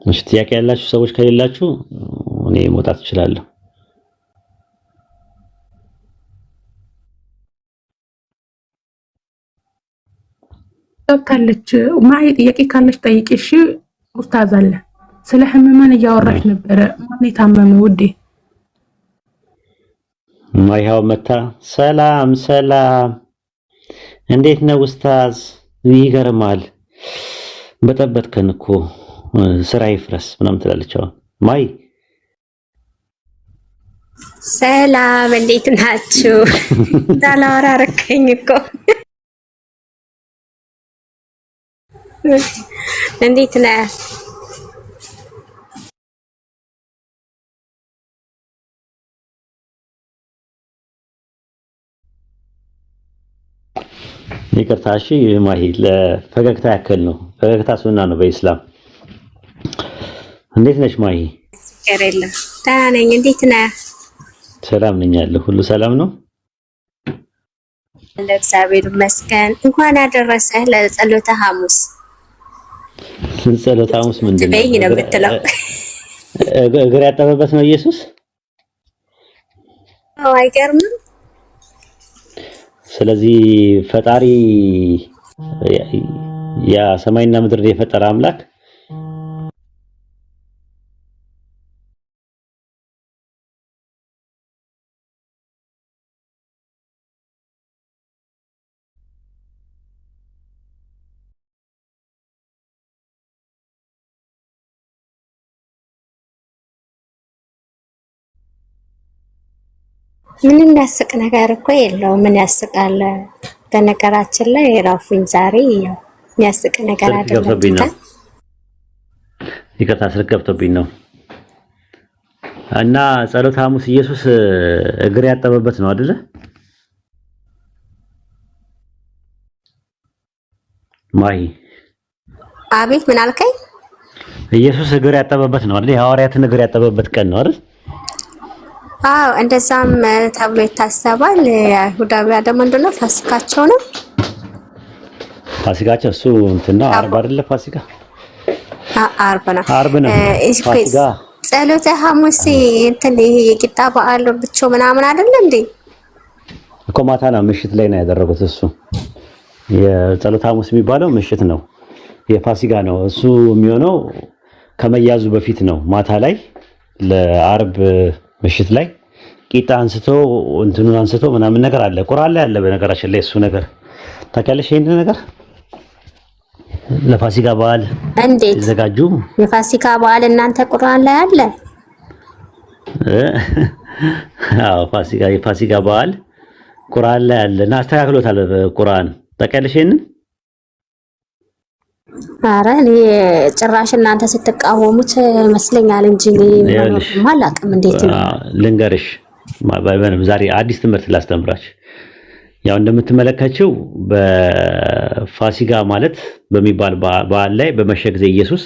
እሺ ጥያቄ ያላችሁ ሰዎች ከሌላችሁ እኔ መውጣት እችላለሁ። ገብታለች። ማይ ጥያቄ ካለች ጠይቂ። እሺ ኡስታዝ አለ። ስለ ህመማን እያወራች ነበረ። ማን የታመመ ውዴ? ማይሃው መታ። ሰላም ሰላም፣ እንዴት ነው ኡስታዝ? ይገርማል፣ በጠበጥከን እኮ ስራ ይፍረስ ምናምን ትላለች። አሁን ማይ ሰላም፣ እንዴት ናችሁ? እንዳላወራ አረከኝ እኮ። እንዴት ነህ? ይቅርታ እሺ ማሂ፣ ለፈገግታ ያክል ነው። ፈገግታ ሱና ነው በኢስላም። እንዴት ነሽ ማሂ? ችግር የለም ደህና ነኝ። እንዴት ነህ? ሰላም ነኝ ያለሁ። ሁሉ ሰላም ነው? ለእግዚአብሔር ይመስገን። እንኳን አደረሰህ ለጸሎተ ሐሙስ። ጸሎተ ሐሙስ ምንድን ነው? ነው የምትለው? እግር ያጠበበት ነው ኢየሱስ? አይገርምም? ስለዚህ ፈጣሪ ያ ሰማይና ምድርን የፈጠረ አምላክ ምን የሚያስቅ ነገር እኮ የለውም። ምን ያስቃል? በነገራችን ላይ ራፉኝ ዛሬ ያው የሚያስቅ ነገር አይደለም። ይቅርታ ስልክ ገብቶብኝ ነው። እና ጸሎተ ሐሙስ ኢየሱስ እግር ያጠበበት ነው አይደለ? ማይ አቤት፣ ምን አልከኝ? ኢየሱስ እግር ያጠበበት ነው አይደል? የሐዋርያትን እግር ያጠበበት ቀን ነው አይደል? አዎ እንደዛም ተብሎ ይታሰባል። አይሁዳውያን ደግሞ ምንድነው ፋሲካቸው ነው። ፋሲካቸው እሱ እንትና ዓርብ አይደለ? ፋሲካ ዓርብ ነው። ዓርብ ነው ፋሲካ። ጸሎተ ሐሙስ እንትን ይሄ የቂጣ በዓል ብቻ ምናምን አይደለ እንዴ? እኮ ማታ ነው፣ ምሽት ላይ ነው ያደረጉት። እሱ የጸሎተ ሐሙስ የሚባለው ምሽት ነው፣ የፋሲካ ነው። እሱ የሚሆነው ከመያዙ በፊት ነው። ማታ ላይ ለዓርብ ምሽት ላይ ቂጣ አንስቶ እንትኑን አንስቶ ምናምን ነገር አለ፣ ቁርአን ላይ አለ። በነገራችን ላይ እሱ ነገር ታውቂያለሽ? ይሄን ነገር ለፋሲካ በዓል እንዴት ተዘጋጁ። የፋሲካ በዓል እናንተ ቁርአን ላይ አለ? አዎ የፋሲካ በዓል ቁርአን ላይ አለ እና አስተካክሎታል ቁርአን። ታውቂያለሽ ይሄንን? ኧረ እኔ ጭራሽ እናንተ ስትቃወሙት መስለኛል እንጂ አላውቅም። እንዴት ነው ልንገርሽ፣ ዛሬ አዲስ ትምህርት ላስተምራች። ያው እንደምትመለከችው በፋሲካ ማለት በሚባል በዓል ላይ በመሸ ጊዜ ኢየሱስ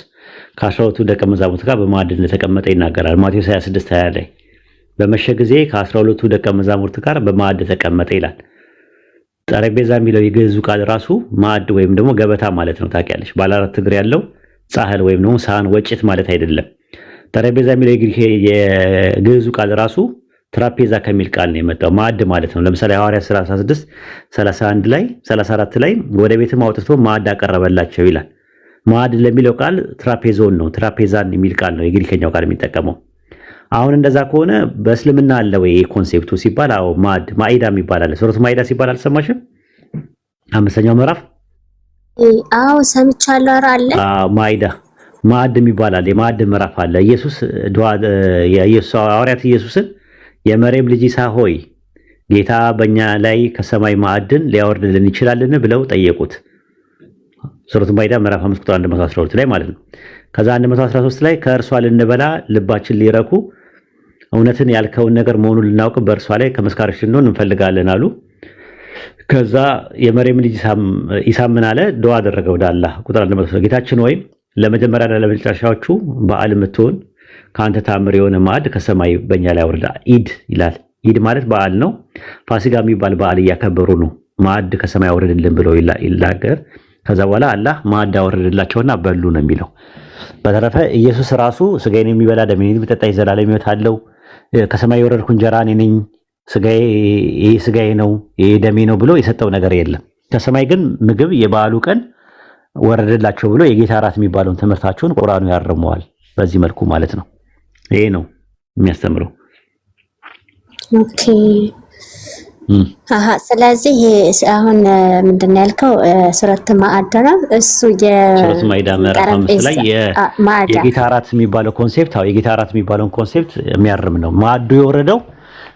ከ12ቱ ደቀ መዛሙርት ጋር በማዕድ እንደተቀመጠ ይናገራል። ማቴዎስ 26:20 ላይ በመሸ ጊዜ ከ12ቱ ደቀ መዛሙርት ጋር በማዕድ ተቀመጠ ይላል። ጠረጴዛ የሚለው የግዕዙ ቃል ራሱ ማዕድ ወይም ደግሞ ገበታ ማለት ነው። ታውቂያለሽ? ባለ አራት እግር ያለው ጻሕል ወይም ደግሞ ሳህን ወጭት ማለት አይደለም። ጠረጴዛ የሚለው የግዕዙ ቃል ራሱ ትራፔዛ ከሚል ቃል ነው የመጣው። ማዕድ ማለት ነው። ለምሳሌ ሐዋርያት ሥራ 16:31 ላይ 34 ላይ ወደ ቤትም አውጥቶ ማዕድ አቀረበላቸው ይላል። ማዕድ ለሚለው ቃል ትራፔዞን ነው፣ ትራፔዛን የሚል ቃል ነው የግሪከኛው ቃል የሚጠቀመው። አሁን እንደዛ ከሆነ በእስልምና አለ ወይ ኮንሴፕቱ ሲባል፣ አዎ ማዕድ ማኢዳ የሚባል አለ። ሱረቱ ማኢዳ ሲባል አልሰማሽም? 5ኛው ምዕራፍ አዎ ሰምቻለሁ። አለ ማኢዳ ማዕድ የሚባል አለ። የማዕድ ምዕራፍ አለ። ሐዋርያት ኢየሱስን የመርየም ልጅ ኢሳ ሆይ ጌታ በእኛ ላይ ከሰማይ ማዕድን ሊያወርድልን ይችላልን ብለው ጠየቁት። ሱረቱ ማኢዳ ምዕራፍ 5 ቁጥር 112 ላይ ማለት ነው። ከዛ 113 ላይ ከእርሷ ልንበላ ልባችን ሊረኩ እውነትን ያልከውን ነገር መሆኑን ልናውቅ በእርሷ ላይ ከመስካሪዎች ልንሆን እንፈልጋለን አሉ። ከዛ የመርየም ልጅ ኢሳ ምን አለ? ዱዓ አደረገ ወደ አላህ። ቁጥር 113 ጌታችን ሆይ ለመጀመሪያና ለመጨረሻዎቹ በዓል የምትሆን ከአንተ ታምር የሆነ ማዕድ ከሰማይ በእኛ ላይ አውርዳ። ኢድ ይላል። ኢድ ማለት በዓል ነው። ፋሲካ የሚባል በዓል እያከበሩ ነው። ማዕድ ከሰማይ አውርድልን ብሎ ይላገር። ከዛ በኋላ አላህ ማዕድ አወረደላቸውና በሉ ነው የሚለው። በተረፈ ኢየሱስ ራሱ ስጋዬን የሚበላ ደሜን የሚጠጣ የዘላለም ሕይወት አለው፣ ከሰማይ የወረድኩ እንጀራ እኔ ነኝ፣ ስጋዬ ነው ይሄ ደሜ ነው ብሎ የሰጠው ነገር የለም። ከሰማይ ግን ምግብ የበዓሉ ቀን ወረደላቸው ብሎ የጌታ እራት የሚባለውን ትምህርታቸውን ቁርአኑ ያርመዋል። በዚህ መልኩ ማለት ነው። ይሄ ነው የሚያስተምረው። ኦኬ ስለዚህ አሁን ምንድን ነው ያልከው? ሱረት ማዕዳ ነው እሱ። ሱረት ማዕዳ ምዕራፍ 5 ላይ የጌታ እራት የሚባለው ኮንሴፕት የጌታ እራት የሚባለውን ኮንሴፕት የሚያርም ነው። ማዕዱ የወረደው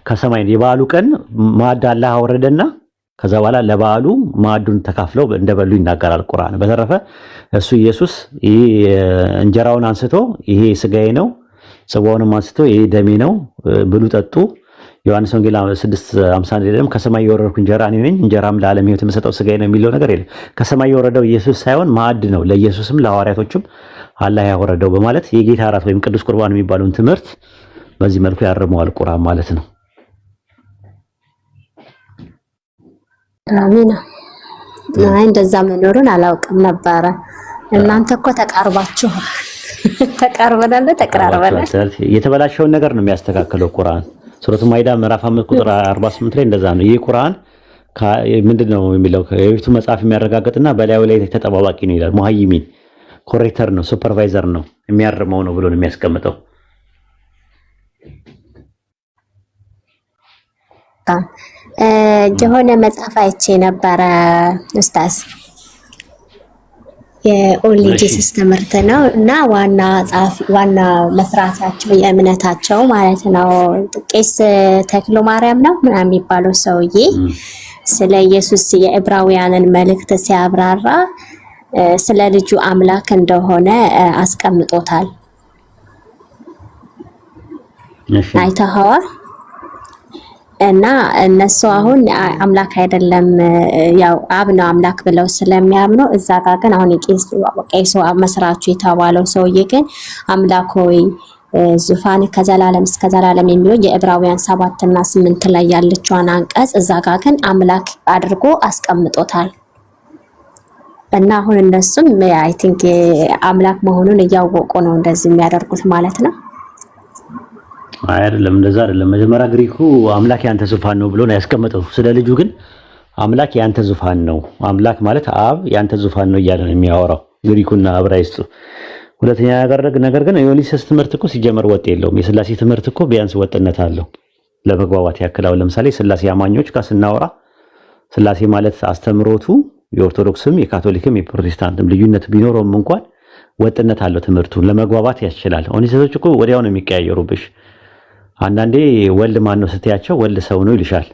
ከሰማይ የበዓሉ ቀን ማዕድ አላህ አወረደና ከዛ በኋላ ለበዓሉ ማዕዱን ተካፍለው እንደበሉ ይናገራል ቁርአን። በተረፈ እሱ ኢየሱስ ይሄ እንጀራውን አንስቶ ይሄ ስጋዬ ነው፣ ጽዋውንም አንስቶ ይሄ ደሜ ነው ብሉ ጠጡ፣ ዮሐንስ ወንጌል 6:51 ላይ ከሰማይ የወረድኩ እንጀራ እኔ ነኝ፣ እንጀራም ለዓለም ሕይወት የምሰጠው ስጋዬ ነው የሚለው ነገር የለም። ከሰማይ የወረደው ኢየሱስ ሳይሆን ማዕድ ነው፣ ለኢየሱስም ለሐዋርያቶችም አላህ ያወረደው በማለት የጌታ እራት ወይም ቅዱስ ቁርባን የሚባለውን ትምህርት በዚህ መልኩ ያርመዋል ቁርአን ማለት ነው። አሚና እንደዛ መኖሩን አላውቅም ነበረ። እናንተ እኮ ተቃርባችኋል። ተቀራርበናል። የተበላሸውን ነገር ነው የሚያስተካክለው ቁርአን። ሱረቱ ማኢዳ ምዕራፍ 5 ቁጥር 48 ላይ እንደዛ ነው። ይህ ቁርአን ምንድነው የሚለው? የበፊቱ መጽሐፍ የሚያረጋግጥና በላዩ ላይ ተጠባባቂ ነው ይላል። ሙሃይሚን ኮሬክተር ነው፣ ሱፐርቫይዘር ነው፣ የሚያርመው ነው ብሎ ነው የሚያስቀምጠው። የሆነ መጽሐፍ አይቼ ነበረ ኡስታዝ፣ የኦንሊ ጂሰስ ትምህርት ነው እና ዋና መስራቻቸው የእምነታቸው ማለት ነው ቄስ ተክሎ ማርያም ነው ምናምን የሚባለው ሰውዬ ስለ ኢየሱስ የዕብራውያንን መልእክት ሲያብራራ ስለ ልጁ አምላክ እንደሆነ አስቀምጦታል። አይተኸዋል? እና እነሱ አሁን አምላክ አይደለም ያው አብ ነው አምላክ ብለው ስለሚያምኑ እዛ ጋር ግን አሁን ቄሱ መስራቹ የተባለው ሰውዬ ግን አምላክ ሆይ ዙፋን ከዘላለም እስከ ዘላለም የሚለው የዕብራውያን 7 እና 8 ላይ ያለችዋን አንቀጽ እዛ ጋር ግን አምላክ አድርጎ አስቀምጦታል። እና አሁን እነሱም አይ ቲንክ አምላክ መሆኑን እያወቁ ነው እንደዚህ የሚያደርጉት ማለት ነው። አይደለም፣ እንደዛ አይደለም። መጀመሪያ ግሪኩ አምላክ ያንተ ዙፋን ነው ብሎ ነው ያስቀመጠው። ስለ ልጁ ግን አምላክ ያንተ ዙፋን ነው፣ አምላክ ማለት አብ ያንተ ዙፋን ነው እያለ ነው የሚያወራው ግሪኩና ዕብራይስጡ። ሁለተኛ ነገር ግን የኦኒሲስ ትምህርት እኮ ሲጀመር ወጥ የለውም። የሥላሴ ትምህርት እኮ ቢያንስ ወጥነት አለው ለመግባባት ያክላው። ለምሳሌ ሥላሴ አማኞች ጋር ስናወራ ሥላሴ ማለት አስተምሮቱ የኦርቶዶክስም የካቶሊክም የፕሮቴስታንትም ልዩነት ቢኖረውም እንኳን ወጥነት አለው ትምህርቱ፣ ለመግባባት ያስችላል። ኦኒሲሶች እኮ ወዲያው ነው የሚቀያየሩብሽ። አንዳንዴ ወልድ ማን ነው ስትያቸው ወልድ ሰው ነው ይልሻል።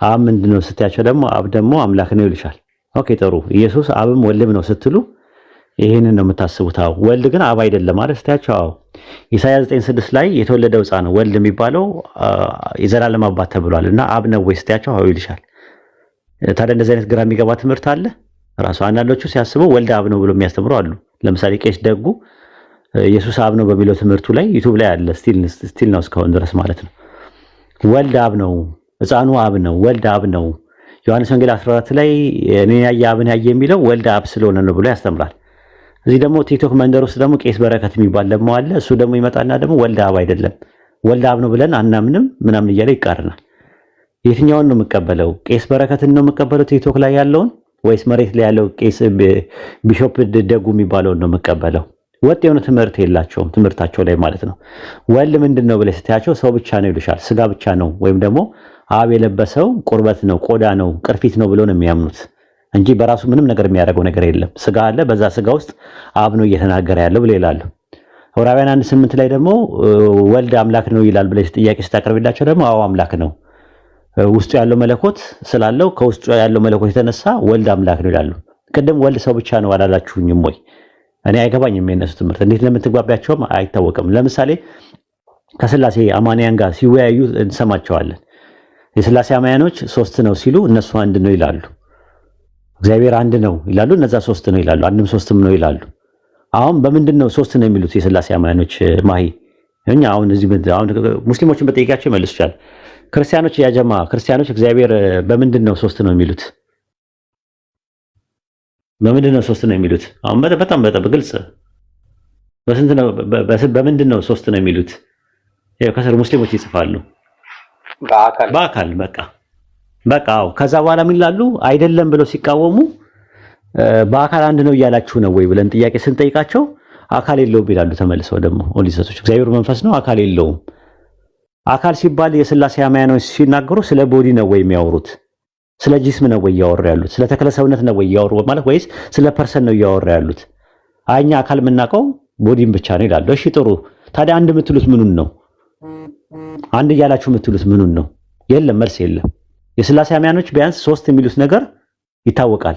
አብ ምንድነው ስትያቸው ደግሞ አብ ደግሞ አምላክ ነው ይልሻል። ኦኬ ጥሩ። ኢየሱስ አብም ወልድም ነው ስትሉ ይሄንን ነው የምታስቡት። አዎ ወልድ ግን አብ አይደለም ማለት ስትያቸው አዎ ኢሳይያስ 9:6 ላይ የተወለደው ሕፃን ነው ወልድ የሚባለው የዘላለም አባት ተብሏል እና አብ ነው ወይ ስትያቸው አዎ ይልሻል። ታዲያ እንደዚህ አይነት ግራ የሚገባ ትምህርት አለ ራሱ። አንዳንዶቹ ሲያስበው ወልድ አብ ነው ብሎ የሚያስተምሩ አሉ። ለምሳሌ ቄስ ደጉ ኢየሱስ አብ ነው በሚለው ትምህርቱ ላይ ዩቲዩብ ላይ አለ። ስቲል ነው እስካሁን ድረስ ማለት ነው። ወልድ አብ ነው፣ ሕፃኑ አብ ነው፣ ወልድ አብ ነው። ዮሐንስ ወንጌል 14 ላይ እኔ ያየ አብን ያየ የሚለው ወልድ አብ ስለሆነ ነው ብሎ ያስተምራል። እዚህ ደግሞ ቲክቶክ መንደር ውስጥ ደግሞ ቄስ በረከት የሚባል ደግሞ አለ። እሱ ደግሞ ይመጣና ደግሞ ወልድ አብ አይደለም ወልድ አብ ነው ብለን አናምንም ምናምን እያለ ይቃርናል። የትኛውን ነው የምቀበለው? ቄስ በረከትን ነው የምቀበለው ቲክቶክ ላይ ያለውን ወይስ መሬት ላይ ያለው ቄስ ቢሾፕ ደጉ የሚባለውን ነው የምቀበለው? ወጥ የሆነ ትምህርት የላቸውም ትምህርታቸው ላይ ማለት ነው። ወልድ ምንድን ነው ብለህ ስትያቸው ሰው ብቻ ነው ይሉሻል። ስጋ ብቻ ነው ወይም ደግሞ አብ የለበሰው ቁርበት ነው፣ ቆዳ ነው፣ ቅርፊት ነው ብሎ ነው የሚያምኑት እንጂ በራሱ ምንም ነገር የሚያደርገው ነገር የለም። ስጋ አለ፣ በዛ ስጋ ውስጥ አብ ነው እየተናገረ ያለው ብለው ይላሉ። ዕብራውያን 1:8 ላይ ደግሞ ወልድ አምላክ ነው ይላል ብለሽ ጥያቄ ስታቀርብላቸው ደግሞ አዎ አምላክ ነው፣ ውስጡ ያለው መለኮት ስላለው ከውስጡ ያለው መለኮት የተነሳ ወልድ አምላክ ነው ይላሉ። ቅድም ወልድ ሰው ብቻ ነው አላላችሁኝም ወይ? እኔ አይገባኝም የነሱ ትምህርት እንዴት ለምትግባቢያቸውም አይታወቅም። ለምሳሌ ከሥላሴ አማንያን ጋር ሲወያዩ እንሰማቸዋለን። የሥላሴ አማንያኖች 3 ነው ሲሉ እነሱ አንድ ነው ይላሉ። እግዚአብሔር አንድ ነው ይላሉ፣ እነዛ 3 ነው ይላሉ። አንድም 3ም ነው ይላሉ። አሁን በምንድን ነው 3 ነው የሚሉት የሥላሴ አማንያኖች? ማሂ እኛ አሁን እዚህ አሁን ሙስሊሞችን በጠይቃቸው ይመልሱሻል። ክርስቲያኖች ያጀማ ክርስቲያኖች እግዚአብሔር በምንድን ነው 3 ነው የሚሉት? በምንድን ነው 3 ነው የሚሉት? አሁን በጣም ግልጽ በስንት ነው? በምንድን ነው ሶስት ነው የሚሉት? ያው ከስር ሙስሊሞች ይጽፋሉ በአካል በቃ አዎ። ከዛ በኋላ ምን ይላሉ? አይደለም ብለው ሲቃወሙ በአካል አንድ ነው እያላችሁ ነው ወይ ብለን ጥያቄ ስንጠይቃቸው አካል የለውም ይላሉ። ተመልሰው ደግሞ ኦሊሰቶች እግዚአብሔር መንፈስ ነው አካል የለውም። አካል ሲባል የሥላሴ አማያኖች ሲናገሩ ስለ ቦዲ ነው ወይ የሚያወሩት? ስለ ጂስም ነው ወይ እያወሩ ያሉት? ስለ ተክለ ሰውነት ነው ወይ እያወሩ ማለት ወይስ ስለ ፐርሰን ነው እያወሩ ያሉት? አኛ አካል የምናውቀው ቦዲን ብቻ ነው ይላሉ። እሺ ጥሩ። ታዲያ አንድ የምትሉት ምኑን ነው? አንድ እያላችሁ የምትሉት ምኑን ነው? የለም፣ መልስ የለም። የሥላሴ አማያኖች ቢያንስ ሶስት የሚሉት ነገር ይታወቃል።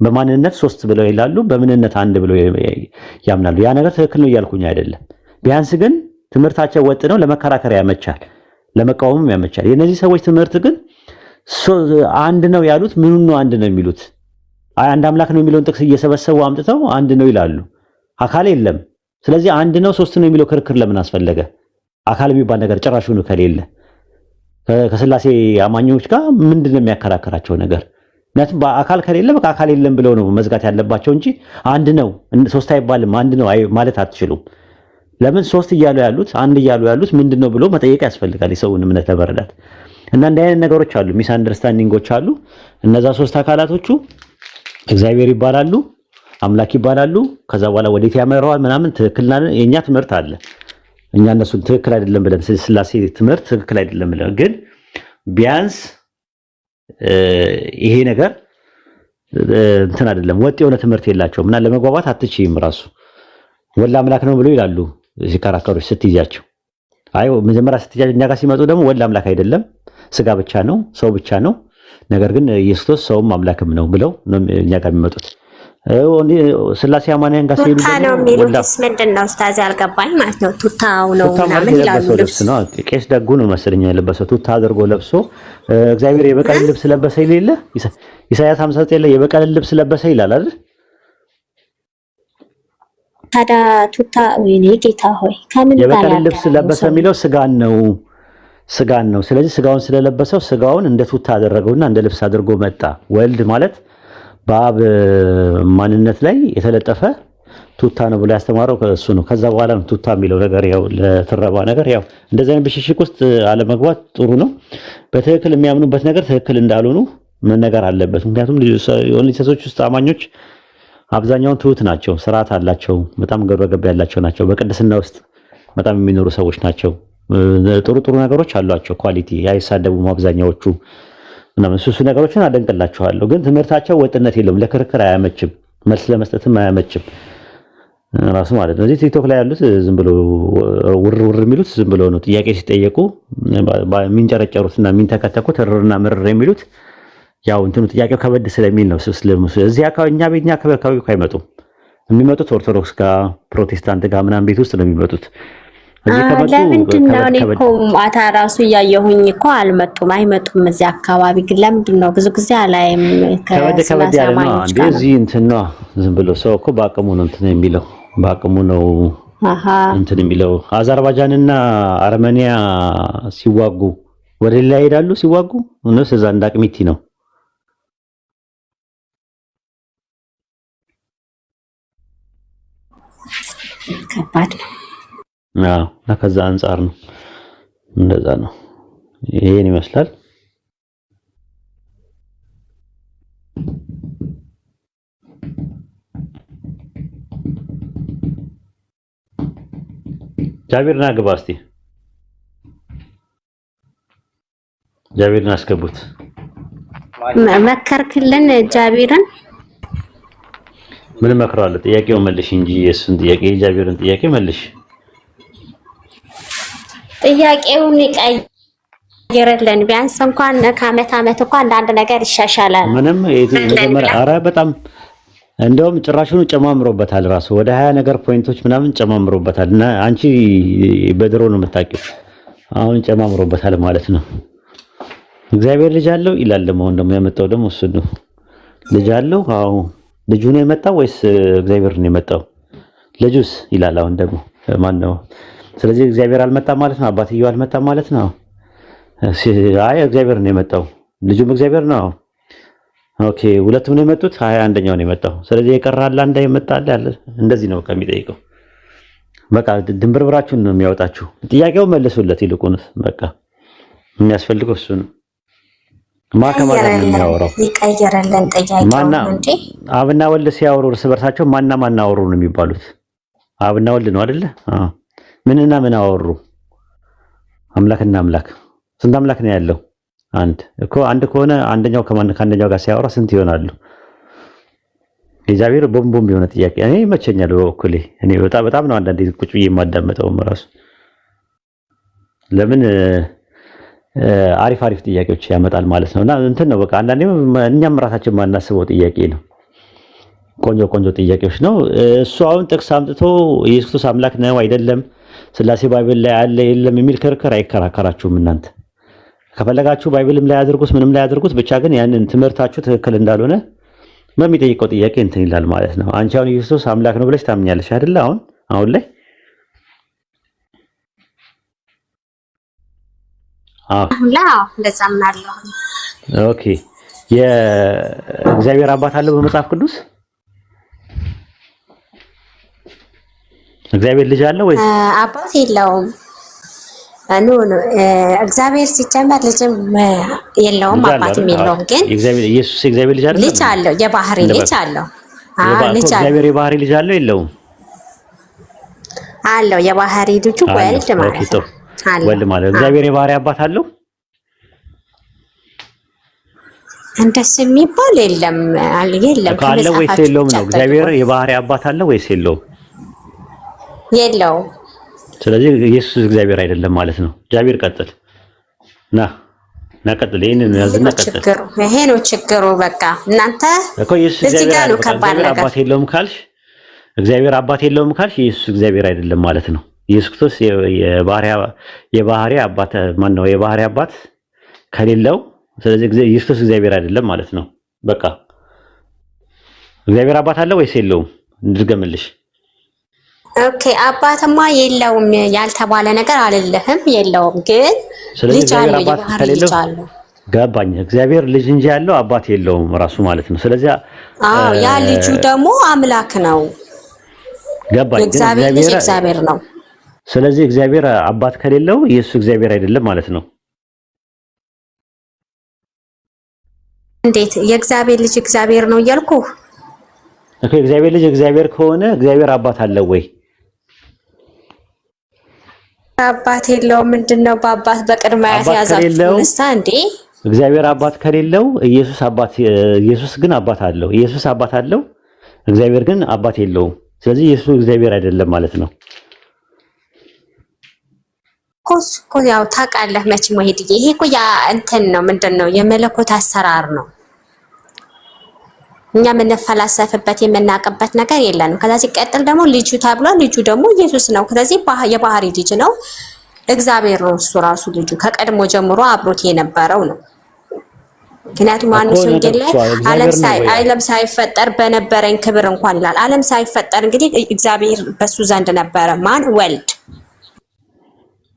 በማንነት ሶስት ብለው ይላሉ፣ በምንነት አንድ ብለው ያምናሉ። ያ ነገር ትክክል ነው እያልኩኝ አይደለም። ቢያንስ ግን ትምህርታቸው ወጥ ነው፣ ለመከራከር ያመቻል፣ ለመቃወምም ያመቻል። የነዚህ ሰዎች ትምህርት ግን አንድ ነው ያሉት ምኑን ነው አንድ ነው የሚሉት? አንድ አምላክ ነው የሚለውን ጥቅስ እየሰበሰቡ አምጥተው አንድ ነው ይላሉ። አካል የለም። ስለዚህ አንድ ነው ሶስት ነው የሚለው ክርክር ለምን አስፈለገ? አካል የሚባል ነገር ጭራሹን ከሌለ ከሥላሴ አማኞች ጋር ምንድን ነው የሚያከራከራቸው ነገር? ምክንያቱም በአካል ከሌለ በቃ አካል የለም ብለው ነው መዝጋት ያለባቸው እንጂ አንድ ነው ሶስት አይባልም አንድ ነው ማለት አትችሉም። ለምን ሶስት እያሉ ያሉት አንድ እያሉ ያሉት ምንድነው ብሎ መጠየቅ ያስፈልጋል የሰውን እምነት ለመረዳት። እና እንዲህ አይነት ነገሮች አሉ፣ ሚስ አንደርስታንዲንጎች አሉ። እነዛ ሶስት አካላቶቹ እግዚአብሔር ይባላሉ፣ አምላክ ይባላሉ። ከዛ በኋላ ወዴት ያመራዋል ምናምን ትክክልና የኛ ትምህርት አለ። እኛ እነሱን ትክክል አይደለም ብለን ሥላሴ ትምህርት ትክክል አይደለም ብለን ግን ቢያንስ ይሄ ነገር እንትን አይደለም፣ ወጥ የሆነ ትምህርት የላቸውም እና ለመግባባት አትችይም። ራሱ ወላ አምላክ ነው ብሎ ይላሉ ሲከራከሩ ስትይዛቸው። አይ መጀመሪያ ስትይዛቸው እኛ ጋር ሲመጡ ደግሞ ወላ አምላክ አይደለም ስጋ ብቻ ነው ሰው ብቻ ነው፣ ነገር ግን ኢየሱስ ሰውም አምላክም ነው ብለው እኛ ጋር የሚመጡት። ሥላሴ አማንያን ጋር ሲሄዱ ቱታ ነው የሚሉትስ ምንድን ነው ኡስታዝ? ያልገባኝ ማለት ነው። ቱታው ነው ምናምን ይላሉ። ልብስ ነው ቄስ ደጉ ነው መሰለኝ የለበሰው ቱታ አድርጎ ለብሶ እግዚአብሔር የበቀልን ልብስ ለበሰ ይላል። ኢሳይያስ 59 ላይ የበቀልን ልብስ ለበሰ ይላል አይደል? ታዲያ ቱታ ወይኔ ጌታ ሆይ ከምን ጋር የበቀልን ልብስ ለበሰ የሚለው ስጋን ነው። ስለዚህ ስጋውን ስለለበሰው ስጋውን እንደ ቱታ አደረገውና እንደ ልብስ አድርጎ መጣ። ወልድ ማለት በአብ ማንነት ላይ የተለጠፈ ቱታ ነው ብሎ ያስተማረው እሱ ነው። ከዛ በኋላ ነው ቱታ የሚለው ነገር ያው ለትረባ ነገር ያው እንደዚህ አይነት ብሽሽቅ ውስጥ አለመግባት ጥሩ ነው። በትክክል የሚያምኑበት ነገር ትክክል እንዳልሆኑ መነገር አለበት። ምክንያቱም ኦንሊሰሶች ውስጥ አማኞች አብዛኛውን ትሁት ናቸው፣ ስርዓት አላቸው፣ በጣም ግብረ ገብ ያላቸው ናቸው፣ በቅድስና ውስጥ በጣም የሚኖሩ ሰዎች ናቸው። ጥሩ ነገሮች አሏቸው፣ ኳሊቲ አይሳደቡም አብዛኛዎቹ። እሱ ነገሮችን አደንቅላችኋለሁ። ግን ትምህርታቸው ወጥነት የለውም፣ ለክርክር አያመችም፣ መልስ ለመስጠትም አያመችም ራሱ ማለት ነው። እዚህ ቲክቶክ ላይ ያሉት ዝም ብሎ ውር የሚሉት ዝም ብሎ ነው። ጥያቄ ሲጠየቁ የሚንጨረጨሩትና የሚንተከተኩት እርርና ምርር የሚሉት ያው እንትኑ ጥያቄው ከበድ ስለሚል ነው። እዚህ አካባቢ እኛ አካባቢ አይመጡም። የሚመጡት ኦርቶዶክስ ጋር ፕሮቴስታንት ጋር ምናምን ቤት ውስጥ ነው የሚመጡት። ለምንድን ነው? እኔ እኮ ማታ ራሱ እያየሁኝ እኮ አይመጡም እዚህ አካባቢ። ግን ለምንድን ነው ብዙ ጊዜ አላይም? ከበድ ያለ ነው እንዴ እዚህ እንትን ነው። ዝም ብሎ ሰው እኮ በአቅሙ ነው እንትን የሚለው በአቅሙ ነው እንትን የሚለው። አዘርባይጃንና አርሜኒያ ሲዋጉ ወደ ሌላ ይሄዳሉ ሲዋጉ፣ እነሱ እዛ እንዳቅሚቲ ነው። ከባድ ነው። አዎ ከዛ አንፃር ነው እንደዛ ነው። ይሄን ይመስላል። ጃቢርና ግባ እስቲ ጃቢርን አስገቡት። መከርክልን ጃቢርን ምን መክራለሁ? ጥያቄውን መልሽ እንጂ የእሱን ጥያቄ የጃቢርን ጥያቄ መልሽ። ጥያቄውን ይቀይርልን ቢያንስ እንኳን ከዓመት እንኳን አንዳንድ ነገር ይሻሻላል። ምንም መጀመሪያ ኧረ በጣም እንደውም ጭራሹን ጨማምሮበታል። ራሱ ወደ 20 ነገር ፖይንቶች ምናምን ጨማምሮበታል። እና አንቺ በድሮ ነው የምታውቂው፣ አሁን ጨማምሮበታል ማለት ነው። እግዚአብሔር ልጅ አለው ይላል። ደግሞ ያመጣው ደግሞ እሱ ነው። ልጅ አለው። አዎ ልጁ ነው የመጣው ወይስ እግዚአብሔር ነው የመጣው? ልጁስ ይላል። አሁን ደግሞ ማን ነው? ስለዚህ እግዚአብሔር አልመጣም ማለት ነው። አባትየው አልመጣም ማለት ነው። አይ እግዚአብሔር ነው የመጣው፣ ልጁም እግዚአብሔር ነው። ኦኬ ሁለቱም ነው የመጡት። 21ኛው ነው የመጣው። ስለዚህ የቀራል አንድ የመጣል ያለ እንደዚህ ነው ከሚጠይቀው። በቃ ድንብርብራችሁን ነው የሚያወጣችሁ። ጥያቄው መልሱለት ይልቁንስ በቃ የሚያስፈልገው እሱ ነው። ማከማዳ ነው የሚያወራው። ይቀየረልን ጥያቄው እንዴ አብና ወልድ ሲያወሩ እርስ በርሳቸው ማና አወሩ ነው የሚባሉት? አብና ወልድ ነው አይደለ? ምንና ምን አወሩ? አምላክና አምላክ። ስንት አምላክ ነው ያለው? አንድ ከሆነ አንደኛው ከአንደኛው ጋር ሲያወራ ስንት ይሆናሉ? እግዚአብሔር ቦምቦም የሆነ ጥያቄ እኔ ይመቸኛል በበኩሌ። እኔ በጣም ነው አንዳንዴ ቁጭ ብዬ የማዳመጠውም ራሱ ለምን አሪፍ ጥያቄዎች ያመጣል ማለት ነውና እንትን ነው በቃ አንዳንዴ እኛም ራሳችን ማናስበው ጥያቄ ነው። ቆንጆ ጥያቄዎች ነው። እሱ አሁን ጥቅስ አምጥቶ ኢየሱስ ክርስቶስ አምላክ ነው አይደለም፣ ስላሴ ባይብል ላይ አለ የለም የሚል ክርክር አይከራከራችሁም እናንተ። ከፈለጋችሁ ባይብልም ላይ አድርጉት ምንም ላይ አድርጉት፣ ብቻ ግን ያንን ትምህርታችሁ ትክክል እንዳልሆነ በሚጠይቀው ጥያቄ እንትን ይላል ማለት ነው። አንቺ አሁን ኢየሱስ ክርስቶስ አምላክ ነው ብለሽ ታምኛለሽ አይደለ? አሁን ላይ እንደዛ ምናለሁ። ኦኬ የእግዚአብሔር አባት አለው በመጽሐፍ ቅዱስ? እግዚአብሔር ልጅ አለው ወይ? አባት የለውም። እግዚአብሔር ሲጀመር ልጅም የለውም አባትም የለውም። ግን ኢየሱስ እግዚአብሔር ልጅ አይደለም? ልጅ አለው፣ የባህሪ ልጅ አለው። እግዚአብሔር የባህሪ ልጅ አለው የለውም? አለው። የባህሪ ልጁ ወልድ ማለት ነው። ወልድ ማለት እግዚአብሔር የባህሪ አባት አለው? እንደሱ የሚባል የለም። ካለው ወይስ የለውም ነው? እግዚአብሔር የባህሪ አባት አለው ወይስ የለውም? የለውም። ስለዚህ ኢየሱስ እግዚአብሔር አይደለም ማለት ነው። እግዚአብሔር ቀጥል ቀጥል። ይሄንን ያዝና ቀጥል። ይሄ ነው ችግሩ። በቃ እናንተ እዚህ ጋር ነው ከባድ ነገር። አባት የለውም ካልሽ እግዚአብሔር አባት የለውም ካልሽ ኢየሱስ እግዚአብሔር አይደለም ማለት ነው። ኢየሱስ ክርስቶስ የባህሪ አባት ማን ነው? የባህሪ አባት ከሌለው ስለዚህ ኢየሱስ ክርስቶስ እግዚአብሔር አይደለም ማለት ነው። በቃ እግዚአብሔር አባት አለው ወይስ የለውም? እንድገምልሽ። ኦኬ አባትማ የለውም ያልተባለ ነገር አልልህም። የለውም ግን ልጅ አለው፣ የባህሪ ልጅ አለው። ገባኝ። እግዚአብሔር ልጅ እንጂ ያለው አባት የለውም ራሱ ማለት ነው። ስለዚህ ያ ልጁ ደግሞ አምላክ ነው። ገባኝ። እግዚአብሔር ልጅ እግዚአብሔር ነው። ስለዚህ እግዚአብሔር አባት ከሌለው ኢየሱስ እግዚአብሔር አይደለም ማለት ነው። እንዴት የእግዚአብሔር ልጅ እግዚአብሔር ነው እያልኩ? ኦኬ እግዚአብሔር ልጅ እግዚአብሔር ከሆነ እግዚአብሔር አባት አለው ወይ? አባት የለውም። ምንድነው በአባት በቅድመ ያዛችሁ እንዴ? እግዚአብሔር አባት ከሌለው ኢየሱስ ግን አባት አለው። ኢየሱስ አባት አለው፣ እግዚአብሔር ግን አባት የለውም። ስለዚህ ኢየሱስ እግዚአብሔር አይደለም ማለት ነው። እኮ ያው ታውቃለህ መቼም ወይድዬ፣ ይሄ እኮ ያ እንትን ነው ምንድነው የመለኮት አሰራር ነው። እኛ የምንፈላሰፍበት የምናውቅበት ነገር የለንም። ከዛ ሲቀጥል ደግሞ ልጁ ተብሏል። ልጁ ደግሞ ኢየሱስ ነው። ስለዚህ የባህሪ ልጅ ነው፣ እግዚአብሔር ነው እሱ ራሱ። ልጁ ከቀድሞ ጀምሮ አብሮት የነበረው ነው። ምክንያቱም ዮሐንስ ወንጌል ላይ ዓለም ሳይፈጠር በነበረኝ ክብር እንኳን ይላል። ዓለም ሳይፈጠር እንግዲህ እግዚአብሔር በሱ ዘንድ ነበረ። ማን? ወልድ።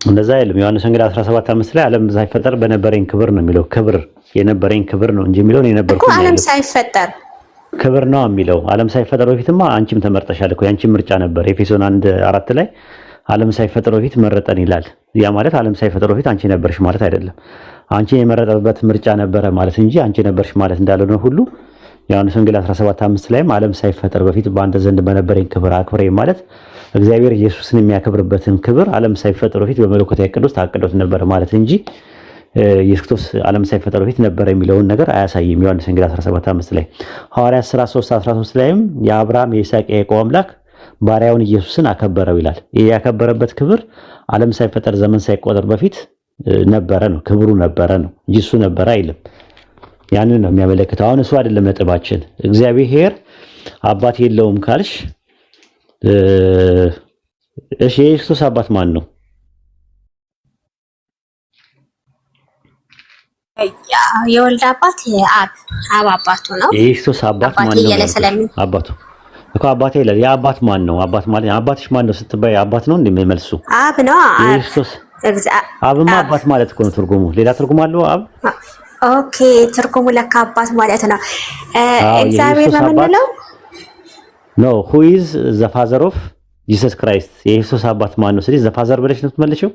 እንደዛ አይልም። ዮሐንስ ወንጌል 17:5 ላይ ዓለም ሳይፈጠር በነበረኝ ክብር ነው የሚለው። ክብር የነበረኝ ክብር ነው እንጂ የሚለው የነበርኩ እኮ ዓለም ሳይፈጠር ክብር ነው የሚለው። ዓለም ሳይፈጠር በፊትማ አንቺም ተመርጠሻል እኮ፣ ያንቺ ምርጫ ነበር። ኤፌሶን 1:4 ላይ ዓለም ሳይፈጠር በፊት መረጠን ይላል። ያ ማለት ዓለም ሳይፈጠር በፊት አንቺ ነበርሽ ማለት አይደለም። አንቺ የመረጠበት ምርጫ ነበረ ማለት እንጂ አንቺ ነበርሽ ማለት እንዳልሆነ ሁሉ ዮሐንስ ወንጌል 17:5 ላይም ዓለም ሳይፈጠር በፊት በአንተ ዘንድ በነበረኝ ክብር አክብሬ ማለት እግዚአብሔር ኢየሱስን የሚያከብርበትን ክብር ዓለም ሳይፈጠር በፊት በመለኮታዊ ቅዱስ ታቅዶት ነበር ማለት እንጂ ኢየሱስ ክርስቶስ ዓለም ሳይፈጠር በፊት ነበር የሚለውን ነገር አያሳይም። ዮሐንስ ወንጌል 17:5 ላይ ሐዋርያት ሥራ 3:13 ላይም የአብርሃም የይስሐቅ የያዕቆብ አምላክ ባሪያውን ኢየሱስን አከበረው ይላል። ይሄ ያከበረበት ክብር ዓለም ሳይፈጠር ዘመን ሳይቆጠር በፊት ነበረ ነው፣ ክብሩ ነበረ ነው እንጂ እሱ ነበረ አይልም። ያንን ነው የሚያመለክተው። አሁን እሱ አይደለም ነጥባችን። እግዚአብሔር አባት የለውም ካልሽ እሺ የኢየሱስ አባት ማን ነው? የወልድ አባት አብ አባቱ ነው። የኢየሱስ አባት ማን ነው? አባቱ እኮ አባቴ ይላል። ያ አባት ማን ነው? አባት ማለት አባትሽ ማን ነው ስትባይ አባት ነው እንደሚመልሱ አብ ነው። ኢየሱስ አብማ አባት ማለት እኮ ነው ትርጉሙ። ሌላ ትርጉም አለው አብ? ኦኬ ትርጉሙ ለካ አባት ማለት ነው። እግዚአብሔር ነው የምንለው? ኖ who is the father of ጂሰስ ክራይስት የኢየሱስ አባት ማን ነው ስልሽ ዘፋዘር ብለሽ ነው የምትመልሺው?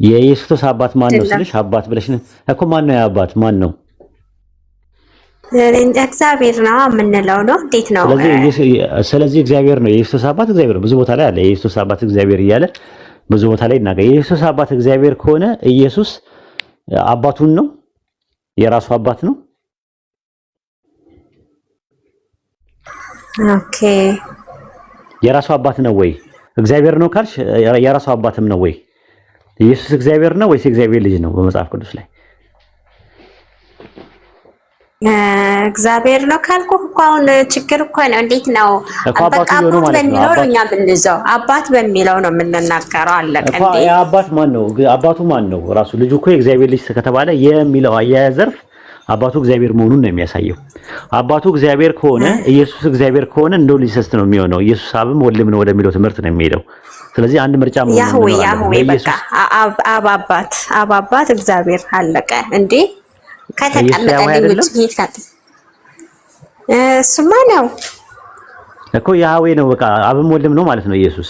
የኢየሱስ አባት ማን ነው ስልሽ አባት ብለሽ ነው እኮ። ማን ነው የአባት ማን ነው? እግዚአብሔር ነው የምንለው ነው። እንዴት ነው? ስለዚህ እግዚአብሔር ነው የኢየሱስ አባት እግዚአብሔር ነው። ብዙ ቦታ ላይ አለ የኢየሱስ አባት እግዚአብሔር እያለ ብዙ ቦታ ላይ እናገር። የኢየሱስ አባት እግዚአብሔር ከሆነ ኢየሱስ አባቱን ነው የራሱ አባት ነው። ኦኬ የራሱ አባት ነው ወይ? እግዚአብሔር ነው ካልሽ የራሱ አባትም ነው ወይ? ኢየሱስ እግዚአብሔር ነው ወይስ እግዚአብሔር ልጅ ነው በመጽሐፍ ቅዱስ ላይ? እግዚአብሔር ነው ካልኩ እኮ አሁን ችግር እኮ ነው። እንዴት ነው? አባት በሚለው ነው እኛ ብንይዘው አባት በሚለው ነው የምንናገረው። አለቀ እንዴ? አባት ማን ነው? አባቱ ማን ነው? ራሱ ልጁ እኮ የእግዚአብሔር ልጅ ከተባለ የሚለው አያያዝ ዘርፍ አባቱ እግዚአብሔር መሆኑን ነው የሚያሳየው። አባቱ እግዚአብሔር ከሆነ ኢየሱስ እግዚአብሔር ከሆነ እንደው ሊሰስት ነው የሚሆነው። ኢየሱስ አብም ወልድም ነው ወደሚለው ትምህርት ነው የሚሄደው። ስለዚህ አንድ ምርጫ ነው ያህዌ በቃ አባባት እግዚአብሔር አለቀ እንዴ? ከተቀመጠልኝ ውጭ ይልካት እሱማ ነው እኮ ያህዌ ነው። በቃ አብም ወልድም ነው ማለት ነው ኢየሱስ።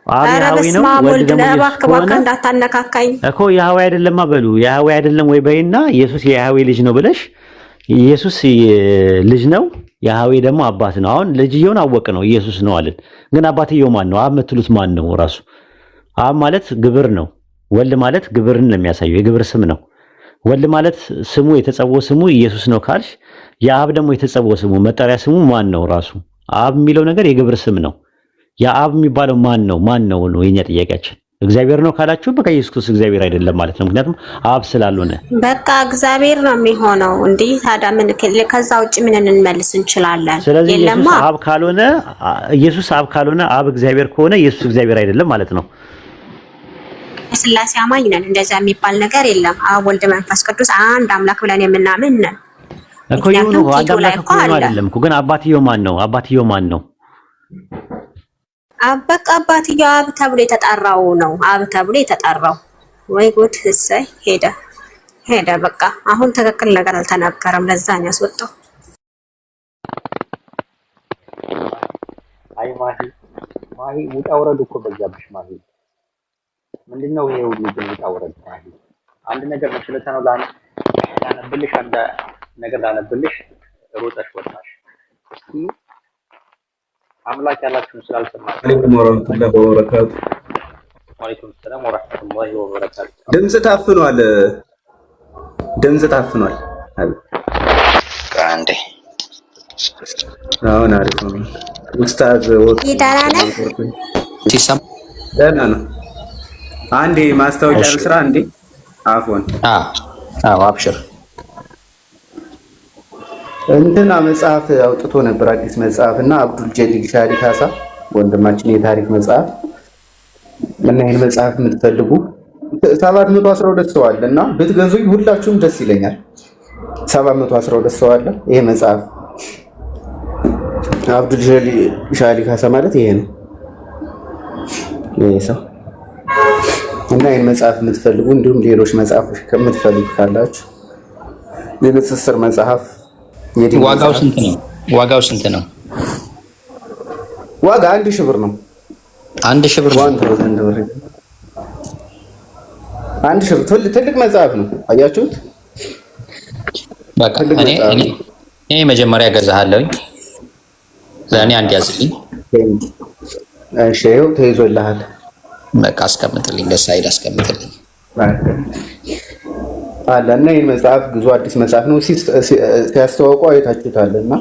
አብ ያህዌ ነው ወልድ ደግሞ ኢየሱስ እንዳታነካካኝ እኮ ያህዌ አይደለማ በሉ። ያህዌ አይደለም ወይ በይና ኢየሱስ የያህዌ ልጅ ነው ብለሽ ኢየሱስ ልጅ ነው ያህዌ ደግሞ አባት ነው። አሁን ልጅየውን አወቅ ነው ኢየሱስ ነው አለን። ግን አባትየው ማን ነው? አብ የምትሉት ማን ነው? ራሱ አብ ማለት ግብር ነው። ወልድ ማለት ግብርን ለሚያሳየው የግብር ስም ነው። ወልድ ማለት ስሙ የተጸውዖ ስሙ ኢየሱስ ነው ካልሽ የአብ ደግሞ የተጸውዖ ስሙ መጠሪያ ስሙ ማን ነው? ራሱ አብ የሚለው ነገር የግብር ስም ነው። የአብ የሚባለው ማን ነው? ማን ነው ነው የኛ ጥያቄያችን። እግዚአብሔር ነው ካላችሁ በቃ ኢየሱስ ክርስቶስ እግዚአብሔር አይደለም ማለት ነው። ምክንያቱም አብ ስላልሆነ በቃ እግዚአብሔር ነው የሚሆነው። እንዴ ታዲያ ምን ከዛ ውጭ ምን እንመልስ እንችላለን? ስለዚህ ኢየሱስ አብ ካልሆነ ኢየሱስ አብ ካልሆነ አብ እግዚአብሔር ከሆነ ኢየሱስ እግዚአብሔር አይደለም ማለት ነው። ስላሴ አማኝ ነን። እንደዛ የሚባል ነገር የለም። አብ ወልድ መንፈስ ቅዱስ አንድ አምላክ ብለን የምናምን ነን እኮ። ይሁን አንድ አምላክ እኮ አይደለም እኮ። ግን አባትየው ማን ነው? አባትየው ማን ነው? በቃ አባትየው አብ ተብሎ የተጠራው ነው። አብ ተብሎ የተጠራው ወይ ጉድ! እሰይ ሄደ በቃ። አሁን ትክክል ነገር አልተናገረም። ለዛ ነው ያስወጣው። አይ ማሂ ውጣ ውረድ እኮ በዛብሽ ማሂ። ምንድነው ይሄ ሁሉ ግን ውጣ ውረድ ማሂ? አንድ ነገር መስለታ ነው ላነብልሽ፣ አንድ ነገር ላነብልሽ ሮጠሽ ወጣሽ። እስኪ አምላክ ያላችሁን ስላልሰማችሁ አለይኩም ወራህመቱላሂ ወበረካቱ። ወአለይኩም ሰላም ወራህመቱላሂ ወበረካቱ። ድምጽ ታፍኗል። አንዴ አሁን አሪፍ ነው። ኡስታዝ ወጥ ደህና ነው። አንዴ ማስታወቂያ ስራ እንዴ አፎን አብሽር እንትና መጽሐፍ አውጥቶ ነበር አዲስ መጽሐፍ እና አብዱል ጀሊል ሻሪ ካሳ ወንድማችን የታሪክ መጽሐፍ እና ይሄን መጽሐፍ የምትፈልጉ 712 ሰው አለ እና ብትገዙኝ ሁላችሁም ደስ ይለኛል። 712 ሰው አለ። ይሄ መጽሐፍ አብዱል ጀሊል ሻሪ ካሳ ማለት ይሄ ነው። ይሄ ሰው እና ይሄን መጽሐፍ የምትፈልጉ እንዲሁም ሌሎች መጽሐፎች ከምትፈልጉ ካላችሁ የንጽጽር መጽሐፍ ዋጋው ስንት ነው? ዋጋ 1000 ብር ነው። 1000 ብር 1000 ብር 1000 ብር ትልቅ መጽሐፍ ነው። አያችሁት? በቃ እኔ መጀመሪያ ገዛሃለሁኝ። ለኔ አንድ ያዝልኝ። እሺ ይኸው ተይዞልሃል። በቃ አስቀምጥልኝ፣ በሳይድ አስቀምጥልኝ። አለና ይሄ መጽሐፍ ብዙ አዲስ መጽሐፍ ነው። ሲያስተዋውቁ አይታችሁታልና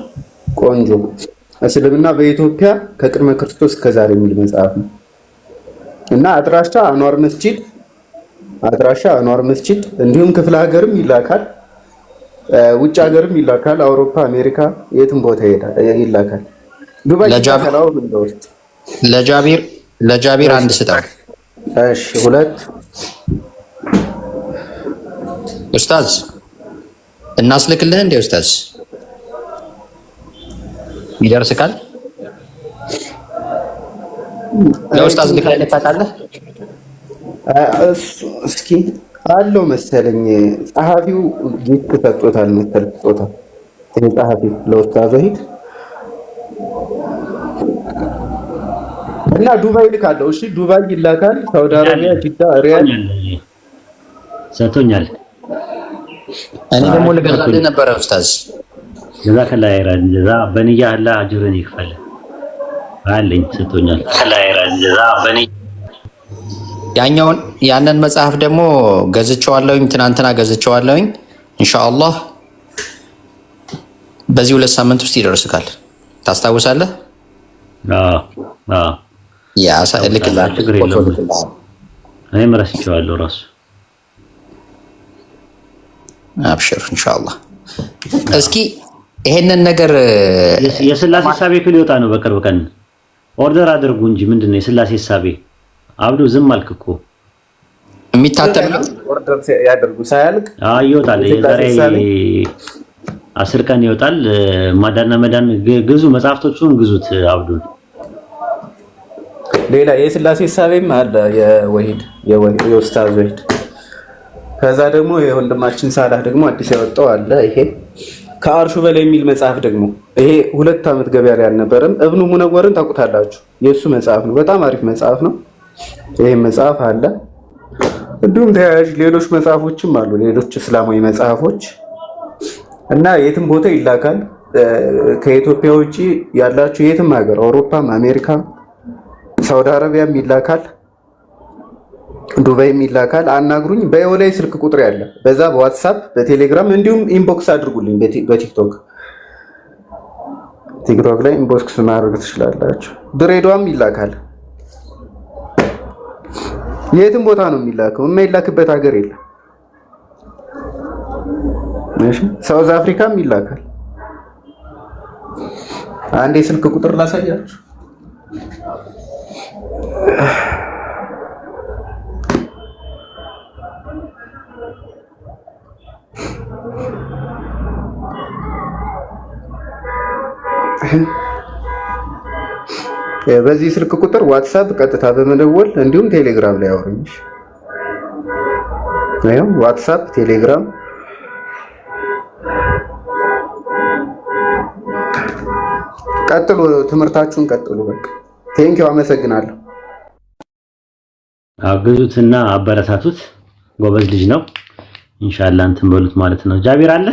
ቆንጆ እስልምና በኢትዮጵያ ከቅድመ ክርስቶስ እስከ ዛሬ የሚል መጽሐፍ ነው እና አድራሻ አንዋር መስጂድ እንዲሁም ክፍለ ሀገርም ይላካል፣ ውጭ ሀገርም ይላካል። አውሮፓ፣ አሜሪካ የትም ቦታ ይላካል። ዱባይ ይላካል። ለጃቢር አንድ ስጠው። እሺ 2 ኡስታዝ እናስልክልህ እንዴ? ኡስታዝ ይደርስካል? ለኡስታዝ ልካለህ ታውቃለህ? እስኪ አለው መሰለኝ ጸሐፊው ጊፍት ሰጥቶታል መሰለኝ። ይሄ ጸሐፊው ለኡስታዝ ወሂድ እና ዱባይ ልካለሁ። እሺ ዱባይ ይላካል፣ ሳውዲ አረቢያ፣ ጅዳ፣ ሪያድ ሰጥቶኛል። እኔ ደግሞ ልገዛልህ ነበረ ኡስታዝ። ጀዛከላ ኸይራን ጀዛ በንያ አላህ አጅርን ይክፈል አለኝ። ሰጥቶኛል። ያንን መጽሐፍ ደግሞ ገዝቼዋለሁኝ፣ ትናንትና ገዝቼዋለሁኝ። ኢንሻአላህ በዚህ 2 ሳምንት ውስጥ ይደርስካል። ታስታውሳለህ? ያሳ ልክልሃለሁ። እኔም ረስቼዋለሁ ራሱ። አብሽር ኢንሻአላህ። እስኪ ይሄንን ነገር የስላሴ ሳቤ ክል ይወጣ ነው በቅርብ ቀን። ኦርደር አድርጉ እንጂ ምንድነው የስላሴ ሳቤ? አብዱ ዝም አልክ እኮ። የሚታተም ኦርደር ያደርጉ ሳያልቅ ይወጣል። የዛሬ 10 ቀን ይወጣል። ማዳና መዳን ግዙ፣ መጽሐፍቶቹን ግዙት። አብዱን ሌላ የስላሴ ሳቤም አለ የወሂድ የኡስታዝ ወሂድ። ከዛ ደግሞ የወንድማችን ሳላህ ደግሞ አዲስ ያወጣው አለ። ይሄ ከአርሹ በላይ የሚል መጽሐፍ ደግሞ ይሄ 2 ዓመት ገበያ ላይ አልነበረም። እብኑ ሙነወርን ታውቁታላችሁ። የእሱ መጽሐፍ ነው። በጣም አሪፍ መጽሐፍ ነው። ይሄ መጽሐፍ አለ። እንዲሁም ተያያዥ ሌሎች መጽሐፎችም አሉ፣ ሌሎች እስላማዊ መጽሐፎች እና የትም ቦታ ይላካል። ከኢትዮጵያ ውጪ ያላችሁ የትም ሀገር አውሮፓም፣ አሜሪካም፣ ሳውዲ አረቢያም ይላካል፣ ዱባይም ይላካል። አናግሩኝ። በየው ላይ ስልክ ቁጥር ያለ በዛ በዋትሳፕ በቴሌግራም እንዲሁም ኢንቦክስ አድርጉልኝ። በቲክቶክ ላይ ኢንቦክስ ማድረግ ትችላላችሁ። ድሬዳዋም ይላካል። የትም ቦታ ነው የሚላከው። የማይላክበት ሀገር የለም። እሺ ሳውዝ አፍሪካም ይላካል። አንዴ ስልክ ቁጥር ላሳያችሁ። በዚህ ስልክ ቁጥር ዋትሳፕ ቀጥታ በመደወል እንዲሁም ቴሌግራም ላይ አውሩኝ። ዋትሳፕ፣ ቴሌግራም ቀጥሉ። ትምህርታችሁን ቀጥሉ። በቃ ቴንኪው፣ አመሰግናለሁ። አግዙትና አበረታቱት። ጎበዝ ልጅ ነው። ኢንሻአላህ እንትን በሉት ማለት ነው። ጃቢር አለ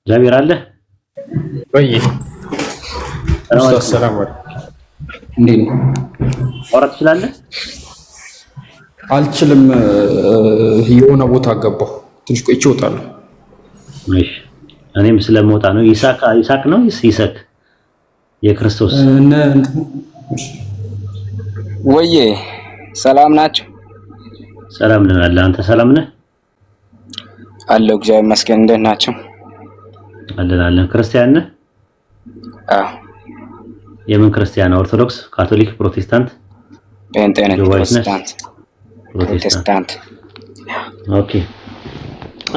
ጃቢር አለ ወይ? ሰላም አለይኩም። እንዴት ነው? ወራት ትችላለህ? አልችልም። የሆነ ቦታ ገባሁ። ትንሽ ቆይቼ እወጣለሁ። እሺ፣ እኔም ስለምወጣ ነው። ይሳቅ ነው ይሰክ የክርስቶስ ወዬ ሰላም ናቸው? ሰላም ነን አለ። አንተ ሰላም ነህ? አለሁ እግዚአብሔር ይመስገን። እንዴት ናቸው? አለን። ክርስቲያን ነህ? አዎ። የምን ክርስቲያን? ኦርቶዶክስ፣ ካቶሊክ፣ ፕሮቴስታንት? ጴንጤ ነኝ። ፕሮቴስታንት። ኦኬ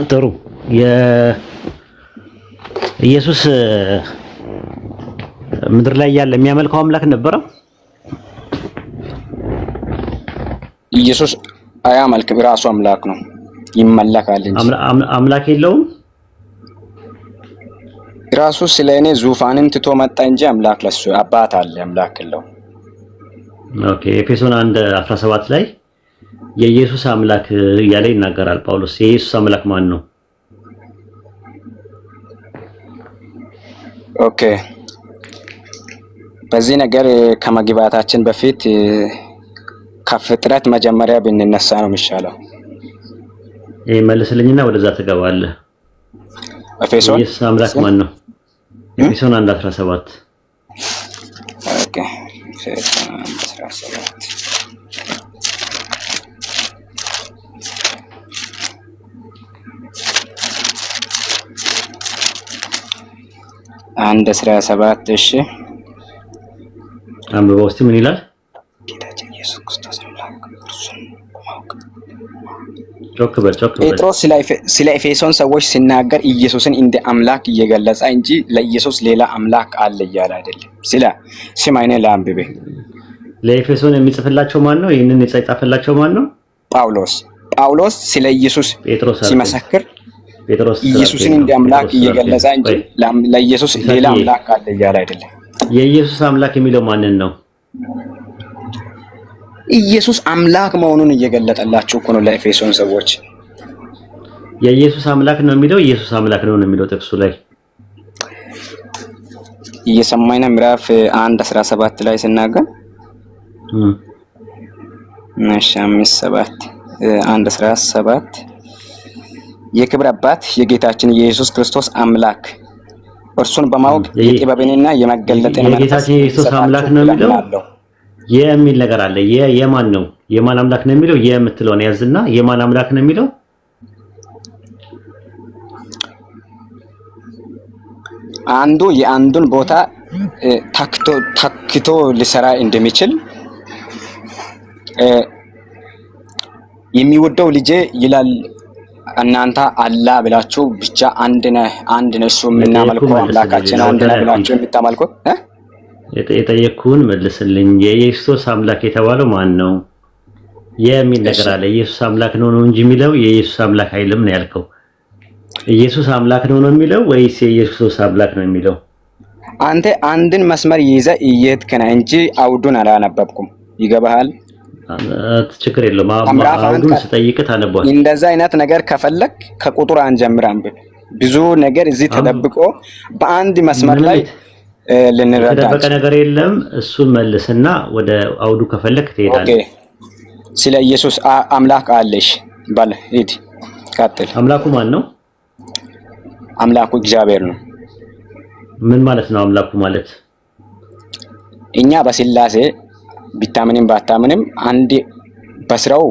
ጥሩ። ኢየሱስ ምድር ላይ ያለ የሚያመልከው አምላክ ነበረ? ኢየሱስ አያመልክም፣ ራሱ አምላክ ነው። ይመለካል እንጂ አምላክ የለውም። ራሱ ስለኔ ዙፋንን ትቶ መጣ እንጂ አምላክ ለሱ አባት አለ፣ አምላክ የለውም። ኦኬ ኤፌሶን 1:17 ላይ የኢየሱስ አምላክ እያለ ይናገራል ጳውሎስ። የኢየሱስ አምላክ ማን ነው? ኦኬ በዚህ ነገር ከመግባታችን በፊት ከፍጥረት መጀመሪያ ብንነሳ ነው የሚሻለው። ይሄ መልስልኝና ወደዛ ትገባለህ። ኤፌሶን የኢየሱስ አምላክ ማን ነው? ኤፌሶን 1:17 ኦኬ ኤፌሶን 1:17 1:17 እሺ አንብበው እስቲ ምን ይላል? ጌታችን ኢየሱስ ክርስቶስ አምላክ እርሱን ማወቅ። ጮክ በል። ጴጥሮስ ስለ ኤፌሶን ሰዎች ሲናገር ኢየሱስን እንደ አምላክ እየገለጸ እንጂ ለኢየሱስ ሌላ አምላክ አለ እያለ አይደለም። ስማይኔ ለአንብቤ ለኤፌሶን የሚጽፍላቸው ማን ነው? ይህንን የጻፈላቸው ማን ነው? ጳውሎስ ስለ ኢየሱስ ሲመሰክር ጴጥሮስ ኢየሱስን እንደ አምላክ እየገለጸ እንጂ ለኢየሱስ ሌላ አምላክ አለ እያለ አይደለም። የኢየሱስ አምላክ የሚለው ማንን ነው? ኢየሱስ አምላክ መሆኑን እየገለጠላችሁ እኮ ነው ለኤፌሶን ሰዎች። የኢየሱስ አምላክ ነው የሚለው ኢየሱስ አምላክ ነው የሚለው ጥቅሱ ላይ እየሰማይና ምዕራፍ 1:17 ላይ ሲናገር እሺ 1:17 የክብር አባት የጌታችን የኢየሱስ ክርስቶስ አምላክ እርሱን በማወቅ የጥበብንና የመገለጥን የጌታችን የኢየሱስ አምላክ ነው የሚለው የሚል ነገር አለ። የማን ነው? የማን አምላክ ነው የሚለው የምትለውን ያዝና የማን አምላክ ነው የሚለው አንዱ የአንዱን ቦታ ታክቶ ሊሰራ እንደሚችል የሚወደው ልጄ ይላል። እናንተ አላህ ብላችሁ ብቻ አንድ ነው እሱ የምናመልከው አምላካችን አንድ ነው ብላችሁ የምታመልኩት የጠየቅኩህን መልስልኝ። የኢየሱስ አምላክ የተባለው ማን ነው የሚል ነገር አለ። ኢየሱስ አምላክ ነው እንጂ የሚለው የኢየሱስ አምላክ አይልም ነው ያልከው። ኢየሱስ አምላክ ነው የሚለው ወይስ የኢየሱስ አምላክ ነው የሚለው? አንተ አንድን መስመር ይዘህ እየሄድክ ነህ እንጂ አውዱን አላነበብኩም። ይገባሃል? ችግር የለውም። አውዱን ስጠይቅህ ታነባለህ። እንደዛ አይነት ነገር ከፈለክ ከቁጥር አንጀምር አንብብ። ብዙ ነገር እዚህ ተደብቆ በአንድ መስመር ላይ ልንረዳ የተደበቀ ነገር የለም። እሱን መልስና ወደ አውዱ ከፈለክ ትሄዳለህ። ኦኬ። ስለ ኢየሱስ አምላክ አለሽ ባለ ሂድ ቀጥል። አምላኩ ማን ነው? አምላኩ እግዚአብሔር ነው። ምን ማለት ነው አምላኩ ማለት? እኛ በስላሴ ቢታምንም ባታምንም አንድ በስራው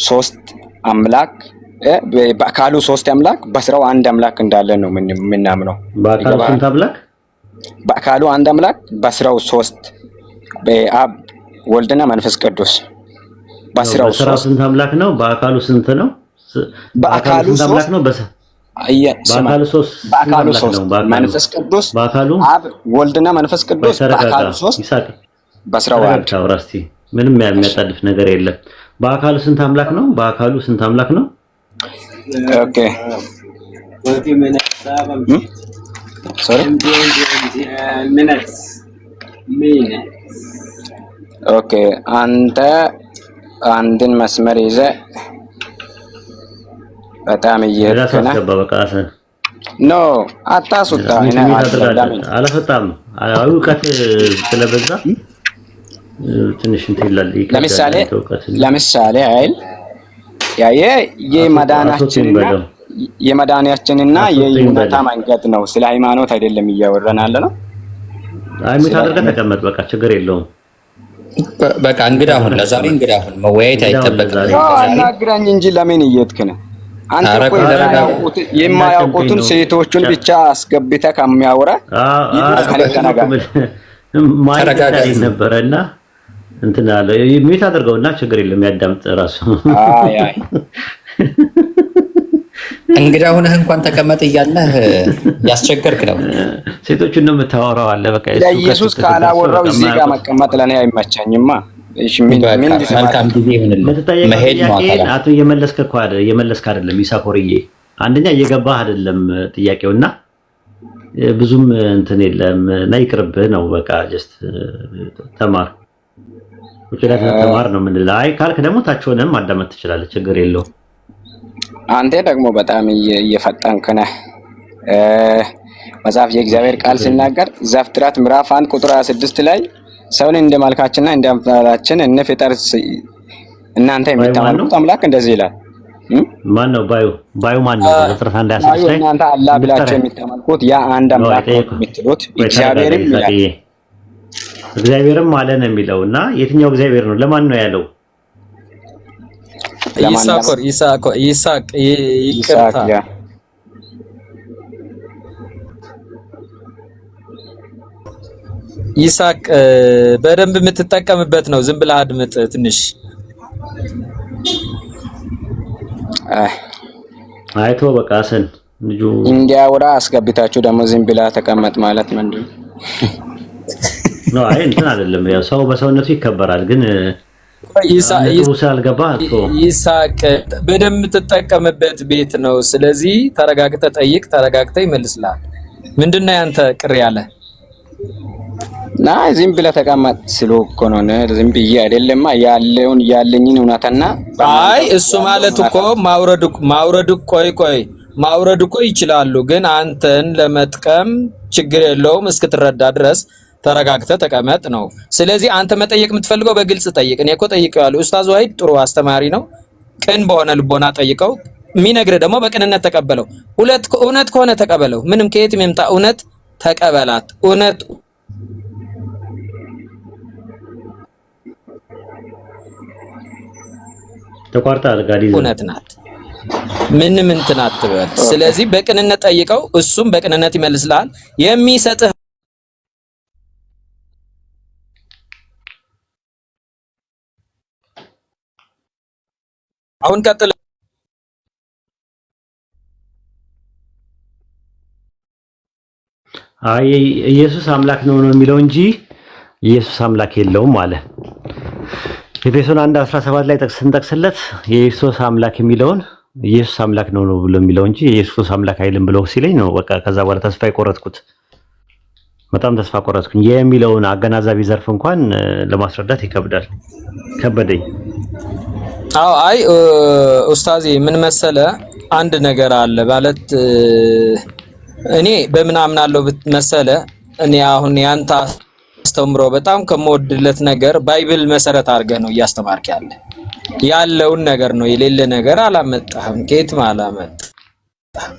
ሶስት አምላክ በአካሉ ሶስት አምላክ በስራው አንድ አምላክ እንዳለ ነው የምናምነው። በአካሉ ስንት አምላክ? በአካሉ አንድ አምላክ በስራው ሶስት በአብ ወልድና መንፈስ ቅዱስ በስራው ስንት አምላክ ነው? በአካሉ ስንት ነው? በአካሉ ስንት አምላክ ነው? በአካሉ ሶስት መንፈስ ቅዱስ በአካሉ አብ ወልድና መንፈስ ቅዱስ በአካሉ ሶስት በስራው አንድ። አውራስቲ ምንም የሚያጣድፍ ነገር የለም። በአካሉ ስንት አምላክ ነው? በአካሉ ስንት አምላክ ነው? ኦኬ ሶሪ ኦኬ አንተ አንድን መስመር ይዘህ በጣም እየተከና ኖ አታስወጣ። አላፈጣም እውቀት ስለበዛ ትንሽ እንትን ይላል። ለምሳሌ አይል ያየ የመዳናችንና የይሁዳ መንገድ ነው። ስለ ሃይማኖት አይደለም እያወራን ያለ ነው። አይሚት አድርገህ ተቀመጥ። በቃ ችግር የለውም። በቃ እንግዳ አሁን ለዛሬ እንግዳ አሁን መወያየት አይጠበቅም። አናግራኝ እንጂ ለምን እየሄድክ ነው? አንተ እኮ የማያውቁትን ሴቶቹን ብቻ አስገብተህ ከሚያወራ ተረጋጋ ነበረና እንትን አለ ሚት አድርገውና ችግር የለም ያዳምጥ ራሱ። አይ እንግዳ ሆነህ እንኳን ተቀመጥ እያለህ ያስቸገርክ ነው። ሴቶቹን ነው የምታወራው አለ። በቃ ኢየሱስ ካላወራው እዚህ ጋር መቀመጥ ለኔ አይመቸኝማ። እሺ ምን መልካም ጊዜ ይሁንልህ። መሄድ ነው አካላ አቶ እየመለስክ አይደለም ይሳኮርዬ። አንደኛ እየገባህ አይደለም ጥያቄውና ብዙም እንትን የለም እና ይቅርብህ ነው በቃ ጀስት ተማር ወጭላት ተማር ነው ምን ላይ ካልክ ደግሞ ታችሆነም ማዳመጥ ትችላለህ። ችግር የለውም። አንተ ደግሞ በጣም እየፈጠንክ ነህ። መጽሐፍ የእግዚአብሔር ቃል ሲናገር ዘፍጥረት ምዕራፍ 1 ቁጥር 26 ላይ ሰውን እንደ መልካችንና እንደ አምሳላችን እንፍጠር እናንተ የምታመልኩት አምላክ እንደዚህ ይላል። ማን ነው ባዩ ማን ነው? ዘፍጥረት 1:26 ላይ እናንተ አላህ ብላችሁ የምታመልኩት ያ አንድ አምላክ የምትሉት እግዚአብሔርም ይላል። እግዚአብሔርም አለ ነው የሚለውና የትኛው እግዚአብሔር ነው? ለማን ነው ያለው? ይስሐቅ ይቅርታ ይስሐቅ በደንብ የምትጠቀምበት ነው። ዝም ብለህ አድምጥ ትንሽ አይቶ በቃ ሰን ልጁ እንዲያወራ አስገብታችሁ ደግሞ ዝም ብለህ ተቀመጥ ማለት ምንድን ነው? አይ እንትን አይደለም። ያው ሰው በሰውነቱ ይከበራል። ግን ይሳቅ በደንብ ተጠቀምበት ቤት ነው። ስለዚህ ተረጋግተህ ጠይቅ፣ ተረጋግተህ ይመልስልሃል። ምንድነው ያንተ ቅር ያለ? ና ዝም ብለህ ተቀመጥ ስሎ እኮ ነው። ዝም ብዬ አይደለማ ያለኝን እውነትና አይ እሱ ማለት እኮ ማውረድ እኮ ይችላሉ፣ ግን አንተን ለመጥቀም ችግር የለውም እስክትረዳ ድረስ ተረጋግተህ ተቀመጥ ነው። ስለዚህ አንተ መጠየቅ የምትፈልገው በግልጽ ጠይቅ። እኔ እኮ ጠይቀዋለሁ። ኡስታዝ ዋሂድ ጥሩ አስተማሪ ነው። ቅን በሆነ ልቦና ጠይቀው። የሚነግርህ ደግሞ በቅንነት ተቀበለው። እውነት ከሆነ ተቀበለው። ምንም ከየትም የምጣ እውነት ተቀበላት። እውነት ተቋርጣል ጋዲዝ እውነት ናት። ምንም እንትን አትበል። ስለዚህ በቅንነት ጠይቀው፣ እሱም በቅንነት ይመልስልሃል። የሚሰጥህ አሁን ቀጥል። አይ ኢየሱስ አምላክ ነው የሚለው እንጂ ኢየሱስ አምላክ የለውም አለ። ኤፌሶን 1:17 ላይ ስንጠቅስለት የኢየሱስ አምላክ የሚለውን ኢየሱስ አምላክ ነው ብሎ የሚለው እንጂ ኢየሱስ አምላክ አይልም ብሎ ሲለኝ ነው በቃ ከዛ በኋላ ተስፋ የቆረጥኩት። በጣም ተስፋ ቆረጥኩኝ። የሚለውን አገናዛቢ ዘርፍ እንኳን ለማስረዳት ይከብዳል፣ ከበደኝ። አይ ኡስታዚ ምን መሰለ፣ አንድ ነገር አለ ማለት እኔ በምን አምናለሁ መሰለ፣ እኔ አሁን ያንተ አስተምሮ በጣም ከመወድለት ነገር ባይብል መሰረት አድርገህ ነው እያስተማርክ ያለውን ነገር ነው። የሌለ ነገር አላመጣህም፣ ከየትም አላመጣህም።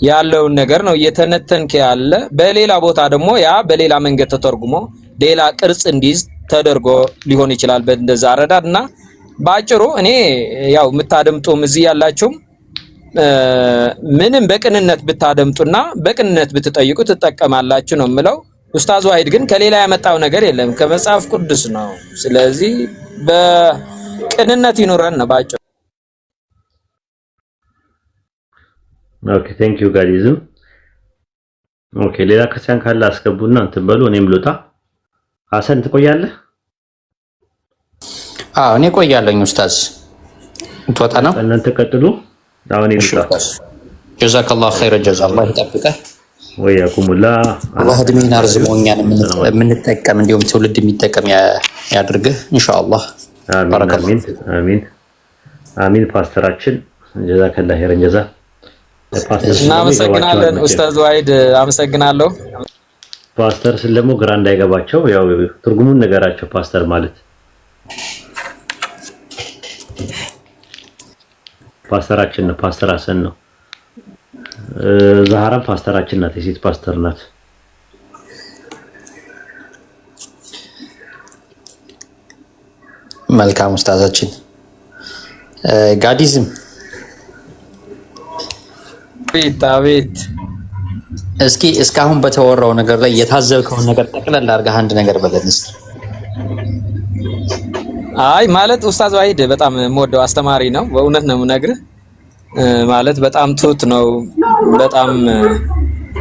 ያለውን ነገር ነው እየተነተንክ ያለ። በሌላ ቦታ ደግሞ ያ በሌላ መንገድ ተተርጉሞ ሌላ ቅርጽ እንዲይዝ ተደርጎ ሊሆን ይችላል በእንደዛ አረዳድና ባጭሩ እኔ ያው የምታደምጡም እዚህ ያላችሁም ምንም በቅንነት ብታደምጡና በቅንነት ብትጠይቁ ትጠቀማላችሁ ነው የምለው። ኡስታዝ ዋሂድ ግን ከሌላ ያመጣው ነገር የለም ከመጽሐፍ ቅዱስ ነው። ስለዚህ በቅንነት ይኖረን ነው ባጭሩ። ኦኬ ቴንክ ዩ ጋዲዝም። ኦኬ ሌላ ክርስቲያን ካለ አስገቡና እንትን በሉ። እኔም ልውጣ። ሐሰን ትቆያለህ? እኔ ቆያለኝ ኡስታዝ። እንትወጣ ነው እናንተ ቀጥሉ። አሁን ይልጣ። ጀዛከላሁ ኸይረ ጀዛ። አላህ ይጠብቅህ ወያኩሙላ። አላህ እድሜን አርዝሞ እኛን የምንጠቀም እንዲሁም ትውልድ የሚጠቀም ያድርግህ ኢንሻአላህ። አሚን አሚን አሚን። ፓስተራችን ጀዛከላሁ ኸይረን ጀዛ። እናመሰግናለን ኡስታዝ ዋሂድ፣ አመሰግናለሁ። ፓስተር ስል ደግሞ ግራ እንዳይገባቸው ያው ትርጉሙን ነገራቸው። ፓስተር ማለት ፓስተራችን ነው። ፓስተር ሐሰን ነው። ዛህራም ፓስተራችን ናት፣ የሴት ፓስተር ናት። መልካም ኡስታዛችን። ጋዲዝም ቤት እስኪ እስካሁን በተወራው ነገር ላይ የታዘብከውን ነገር ጠቅለል አድርገህ አንድ ነገር በለን እስኪ። አይ ማለት ኡስታዝ ዋሂድ በጣም የምወደው አስተማሪ ነው። በእውነት ነው የምነግርህ። ማለት በጣም ትሁት ነው በጣም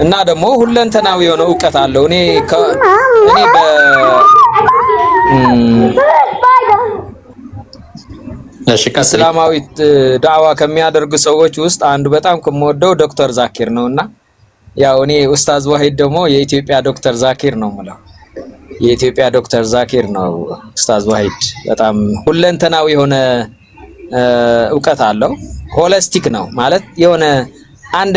እና ደግሞ ሁለንተናዊ የሆነ ዕውቀት አለው። እኔ እስላማዊ ዳዕዋ ከሚያደርጉ ሰዎች ውስጥ አንዱ በጣም ከምወደው ዶክተር ዛኪር ነውና ያው እኔ ኡስታዝ ዋሂድ ደግሞ የኢትዮጵያ ዶክተር ዛኪር ነው የምለው። የኢትዮጵያ ዶክተር ዛኪር ነው ኡስታዝ ዋሂድ። በጣም ሁለንተናዊ የሆነ ዕውቀት አለው። ሆሊስቲክ ነው ማለት የሆነ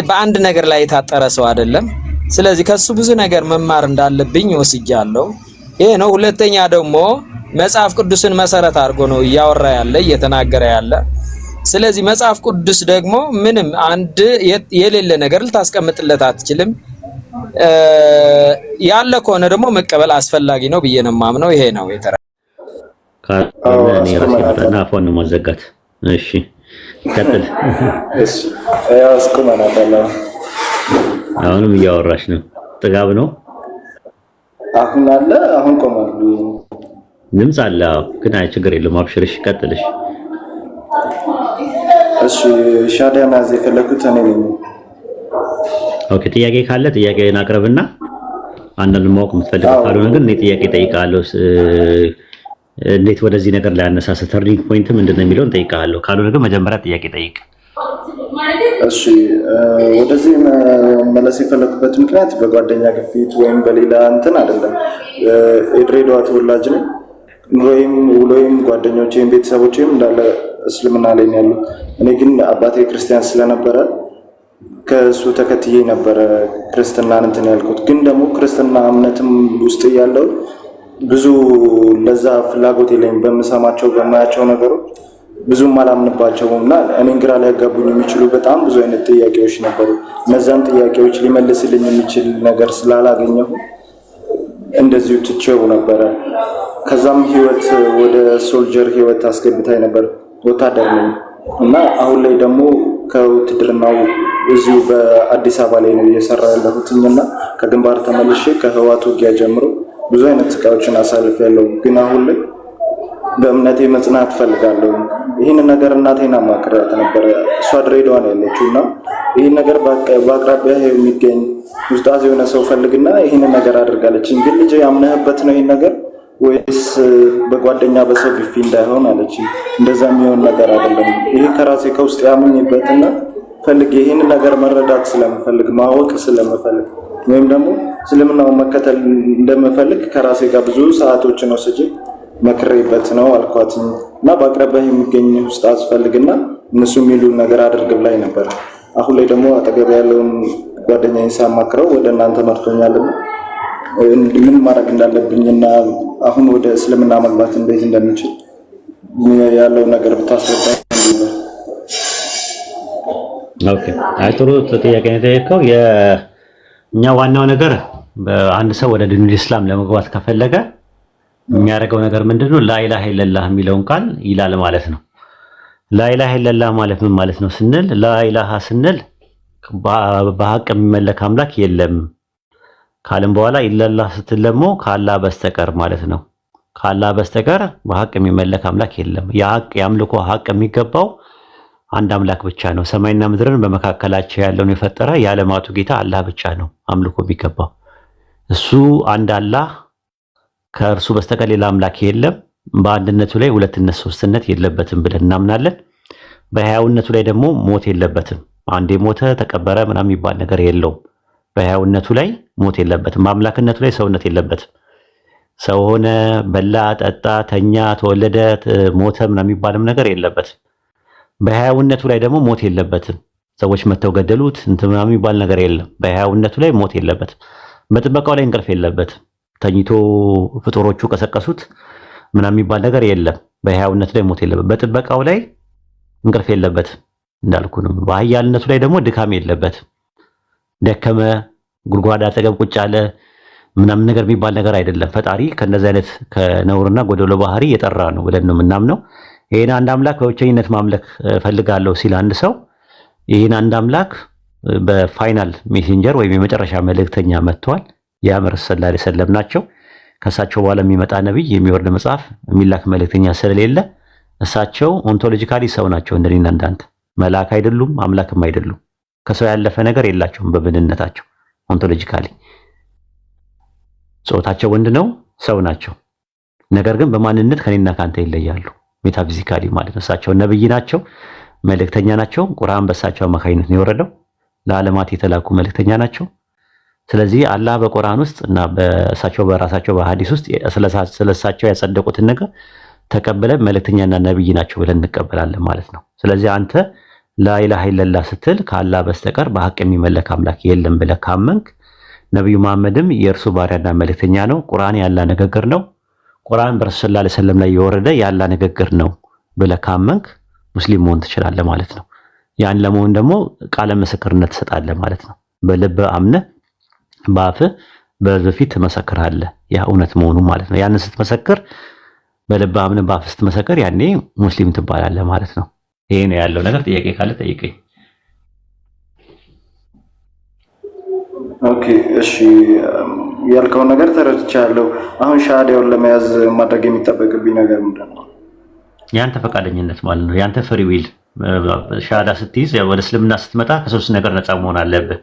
በአንድ ነገር ላይ የታጠረ ሰው አይደለም። ስለዚህ ከሱ ብዙ ነገር መማር እንዳለብኝ ወስጃለሁ። ይሄ ነው። ሁለተኛ ደግሞ መጽሐፍ ቅዱስን መሰረት አድርጎ ነው እያወራ ያለ እየተናገረ ያለ። ስለዚህ መጽሐፍ ቅዱስ ደግሞ ምንም አንድ የሌለ ነገር ልታስቀምጥለት አትችልም። ያለ ከሆነ ደግሞ መቀበል አስፈላጊ ነው ብዬ ነው የማምነው። ይሄ ነው የተራ ካለኔ ራሴና አፎን ነው ማዘጋት። እሺ ቀጥል። እሺ ያው እስከማናታላ አሁንም እያወራሽ ነው። ጥጋብ ነው አሁን አለ። አሁን ቆማሉ ድምጽ አለ ግን አይ ችግር የለም። አብሽርሽ ቀጥልሽ። እሺ ሻዲያ ማዘ የፈለኩት እኔ ነኝ። ኦኬ ጥያቄ ካለ ጥያቄን አቅርብና አንዳንድ ማወቅ የምትፈልገው ካልሆነ ግን እኔ ጥያቄ ጠይቃለሁ። እንዴት ወደዚህ ነገር ላይ አነሳሰ ተርኒንግ ፖይንት ምንድነው የሚለውን ጠይቃለሁ። ካልሆነ ግን መጀመሪያ ጥያቄ ጠይቅ። እሺ ወደዚህ መለስ የፈለኩበት ምክንያት በጓደኛ ግፊት ወይም በሌላ እንትን አይደለም። የድሬዳዋ ተወላጅ ነኝ። ኑሮዬም ውሎዬም ጓደኞቼም ቤተሰቦቼም እንዳለ እስልምና ላይ ነው ያሉት። እኔ ግን አባቴ ክርስቲያን ስለነበረ ከሱ ተከትዬ ነበረ ክርስትናን እንትን ያልኩት። ግን ደግሞ ክርስትና እምነትም ውስጥ ያለው ብዙ ለዛ ፍላጎት የለኝም። በምሰማቸው በማያቸው ነገሮች ብዙም አላምንባቸውም እና እኔን ግራ ሊያጋቡኝ የሚችሉ በጣም ብዙ አይነት ጥያቄዎች ነበሩ። እነዛን ጥያቄዎች ሊመልስልኝ የሚችል ነገር ስላላገኘሁ እንደዚሁ ትቼው ነበረ። ከዛም ህይወት ወደ ሶልጀር ህይወት አስገብታኝ ነበር። ወታደር ነኝ እና አሁን ላይ ደግሞ ከውትድርናው እዚሁ በአዲስ አበባ ላይ ነው እየሰራ ያለሁትኝና ከግንባር ተመልሼ ከህዋት ውጊያ ጀምሮ ብዙ አይነት ስቃዮችን አሳልፌያለሁ። ግን አሁን ላይ በእምነቴ መጽናት ፈልጋለሁ። ይህን ነገር እናቴን አማክራት ነበረ። እሷ ድሬዳዋ ነው ያለችው እና ይህን ነገር በአቅራቢያ የሚገኝ ውስጣት የሆነ ሰው ፈልግና ይህን ነገር አድርጋለችኝ። ግን ልጅ ያምነህበት ነው ይህን ነገር ወይስ በጓደኛ በሰው ግፊ እንዳይሆን አለች። እንደዛ የሚሆን ነገር አይደለም። ይሄ ከራሴ ከውስጥ ያምኝበትና ፈልግ ይህን ነገር መረዳት ስለምፈልግ ማወቅ ስለምፈልግ ወይም ደግሞ እስልምናውን መከተል እንደምፈልግ ከራሴ ጋር ብዙ ሰዓቶችን ወስጄ መክሬበት ነው አልኳት እና በአቅራቢያ የሚገኝ ውስጥ አስፈልግና እነሱ የሚሉ ነገር አድርግ ብላኝ ነበር። አሁን ላይ ደግሞ አጠገብ ያለውን ጓደኛዬን ሳማክረው ወደ እናንተ መርቶኛል። ምን ማድረግ እንዳለብኝና አሁን ወደ እስልምና መግባት እንዴት እንደምችል ያለው ነገር ብታስረዳ። ኦኬ አይ ጥሩ ጥያቄ ነው የጠየቀው። እኛ ዋናው ነገር በአንድ ሰው ወደ ዲኑል ኢስላም ለመግባት ከፈለገ የሚያደርገው ነገር ምንድነው? ላኢላሃ ኢለላህ የሚለውን ቃል ይላል ማለት ነው። ላኢላሃ ኢለላህ ማለት ምን ማለት ነው ስንል ላኢላሃ ስንል በሐቅ የሚመለክ አምላክ የለም ካለም በኋላ ኢለላህ ስትል ደግሞ ከአላህ በስተቀር ማለት ነው። ከአላህ በስተቀር በሐቅ የሚመለክ አምላክ የለም። የአምልኮ ሐቅ የሚገባው አንድ አምላክ ብቻ ነው። ሰማይና ምድርን በመካከላቸው ያለውን የፈጠረ የዓለማቱ ጌታ አላህ ብቻ ነው አምልኮ የሚገባው። እሱ አንድ አላህ፣ ከእርሱ በስተቀር ሌላ አምላክ የለም። በአንድነቱ ላይ ሁለትነት ሶስትነት የለበትም ብለን እናምናለን። በሕያውነቱ ላይ ደግሞ ሞት የለበትም። አንዴ ሞተ ተቀበረ ምናምን የሚባል ነገር የለውም። በሕያውነቱ ላይ ሞት የለበትም። በአምላክነቱ ላይ ሰውነት የለበትም። ሰው ሆነ፣ በላ፣ ጠጣ፣ ተኛ፣ ተወለደ፣ ሞተ ምናምን የሚባልም ነገር የለበትም። በሕያውነቱ ላይ ደግሞ ሞት የለበትም። ሰዎች መተው ገደሉት እንትን ምናምን የሚባል ነገር የለም። በሕያውነቱ ላይ ሞት የለበትም። በጥበቃው ላይ እንቅልፍ የለበትም። ተኝቶ ፍጡሮቹ ቀሰቀሱት ምናምን የሚባል ነገር የለም። በሕያውነቱ ላይ ሞት የለበትም። በጥበቃው ላይ እንቅልፍ የለበትም እንዳልኩ ነው። በኃያልነቱ ላይ ደግሞ ድካም የለበትም። ደከመ፣ ጉድጓድ አጠገብ ቁጭ አለ ምናምን ነገር የሚባል ነገር አይደለም። ፈጣሪ ከነዚህ አይነት ከነውርና ጎደሎ ባህሪ የጠራ ነው ብለን ነው የምናምነው። ይህን አንድ አምላክ በብቸኝነት ማምለክ ፈልጋለሁ ሲል አንድ ሰው ይህን አንድ አምላክ በፋይናል ሜሴንጀር ወይም የመጨረሻ መልእክተኛ መጥቷል። የአመር ሰለላሁ ዐለይሂ ወሰለም ናቸው። ከእሳቸው በኋላ የሚመጣ ነብይ፣ የሚወርድ መጽሐፍ፣ የሚላክ መልእክተኛ ስለሌለ እሳቸው ኦንቶሎጂካሊ ሰው ናቸው። እንደኔና እንዳንተ መልአክ አይደሉም፣ አምላክም አይደሉም። ከሰው ያለፈ ነገር የላቸውም በብንነታቸው። ኦንቶሎጂካሊ ጾታቸው ወንድ ነው፣ ሰው ናቸው። ነገር ግን በማንነት ከኔና ካንተ ይለያሉ። ሜታፊዚካሊ ማለት ነው። እሳቸው ነብይ ናቸው፣ መልእክተኛ ናቸው። ቁርአን በእሳቸው አማካኝነት ነው የወረደው። ለዓለማት የተላኩ መልእክተኛ ናቸው። ስለዚህ አላህ በቁርአን ውስጥ እና በእሳቸው በራሳቸው በሐዲስ ውስጥ ስለእሳቸው ያጸደቁትን ነገር ተቀበለን መልእክተኛና ነብይ ናቸው ብለን እንቀበላለን ማለት ነው። ስለዚህ አንተ ላኢላሃ ኢለላህ ስትል ከአላህ በስተቀር በሐቅ የሚመለክ አምላክ የለም ብለህ ካመንክ፣ ነብዩ መሐመድም የእርሱ ባሪያና መልእክተኛ ነው፣ ቁርአን ያላህ ንግግር ነው፣ ቁርአን በረሱል ሰለላሁ ዐለይሂ ወሰለም ላይ የወረደ ያላህ ንግግር ነው ብለህ ካመንክ ሙስሊም መሆን ትችላለህ ማለት ነው። ያን ለመሆን ደግሞ ቃለ ምስክርነት ትሰጣለህ ማለት ነው። በልብ አምነህ በአፍህ በሕዝብ ፊት ትመሰክራለህ ያ እውነት መሆኑ ማለት ነው። ያንን ስትመሰክር በልብ አምነህ በአፍህ ስትመሰክር ያኔ ሙስሊም ትባላለህ ማለት ነው። ይሄ ነው ያለው ነገር። ጥያቄ ካለ ጠይቀኝ። ኦኬ እሺ፣ ያልከውን ነገር ተረድቻለሁ። አሁን ሻሃዳውን ለመያዝ ማድረግ የሚጠበቅብኝ ነገር ምንድን ነው? ያንተ ፈቃደኝነት ማለት ነው። ያንተ ፍሪ ዊል። ሻሃዳ ስትይዝ ወደ እስልምና ስትመጣ ከሶስት ነገር ነፃ መሆን አለብህ።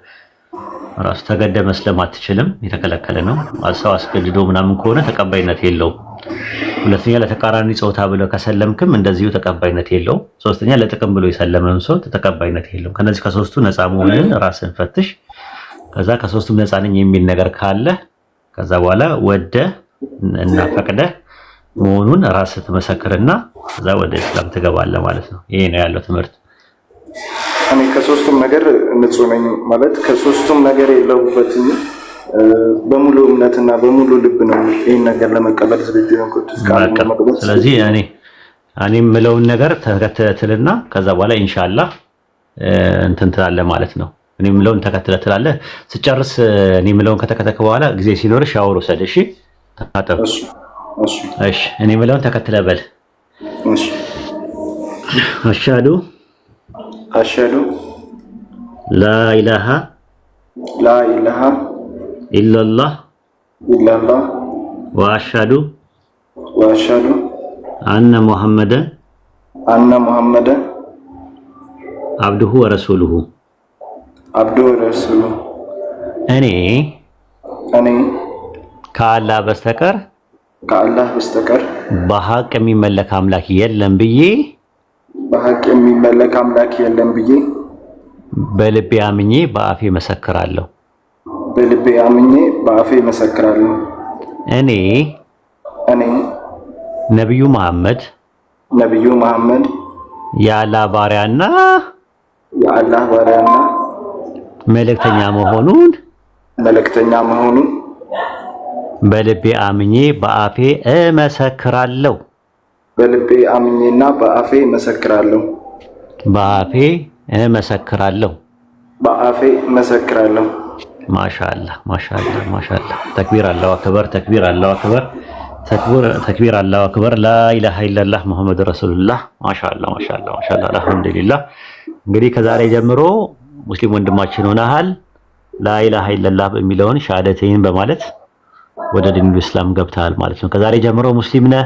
ራሱ ተገደ መስለም አትችልም፣ የተከለከለ ነው። ሰው አስገድዶ ምናምን ከሆነ ተቀባይነት የለውም። ሁለተኛ ለተቃራኒ ጾታ ብለው ከሰለምክም እንደዚሁ ተቀባይነት የለውም። ሶስተኛ ለጥቅም ብሎ የሰለመን ሰው ተቀባይነት የለውም። ከነዚህ ከሶስቱ ነፃ መሆንን ራስን ፈትሽ። ከዛ ከሶስቱም ነፃ ነኝ የሚል ነገር ካለ ከዛ በኋላ ወደ እና ፈቅደ መሆኑን ራስህ ትመሰክርና ከዛ ወደ እስላም ትገባለህ ማለት ነው። ይሄ ነው ያለው ትምህርት። እኔ ከሶስቱም ነገር ንጹህ ነኝ ማለት ከሶስቱም ነገር የለሁበትም። በሙሉ እምነትና በሙሉ ልብ ነው ይሄን ነገር ለመቀበል ዝግጁ ነኝ። ስለዚህ እኔ የምለውን ነገር ተከተለትና ከዛ በኋላ ኢንሻአላህ እንትን ትላለህ ማለት ነው። እኔ የምለውን ተከተለ ትላለህ። ስጨርስ እኔ የምለውን ከተከተከ በኋላ ጊዜ ሲኖር ሻወር ወሰድ። እሺ ታጠብ። እሺ እኔ የምለውን ተከተለ በል። እሺ አሽሀዱ ላ ኢላሃ ኢላላህ ወአሽሀዱ አነ ሙሐመደን አብዱሁ ወረሱሉሁ እኔ ከአላህ በስተቀር በሐቅ የሚመለክ አምላክ የለም ብዬ በልቤ አምኜ በአፌ መሰክራለሁ። እኔ ነብዩ መሐመድ የአላህ ባሪያና መልእክተኛ መሆኑን በልቤ አምኜ በአፌ እመሰክራለሁ። ማሻአላህ ተክቢር አላሁ አክበር ላ ኢላሃ ኢላላህ ሙሐመድ ረሱሉላህ። ማሻአላህ አልሐምዱሊላህ። እንግዲህ ከዛሬ ጀምሮ ሙስሊም ወንድማችን ሆነሃል። ላ ኢላሃ ኢላላህ በሚለውን ሻሃደተይን በማለት ወደ ዲኑ እስላም ገብተሃል ማለት ነው። ከዛሬ ጀምሮ ሙስሊም ነህ።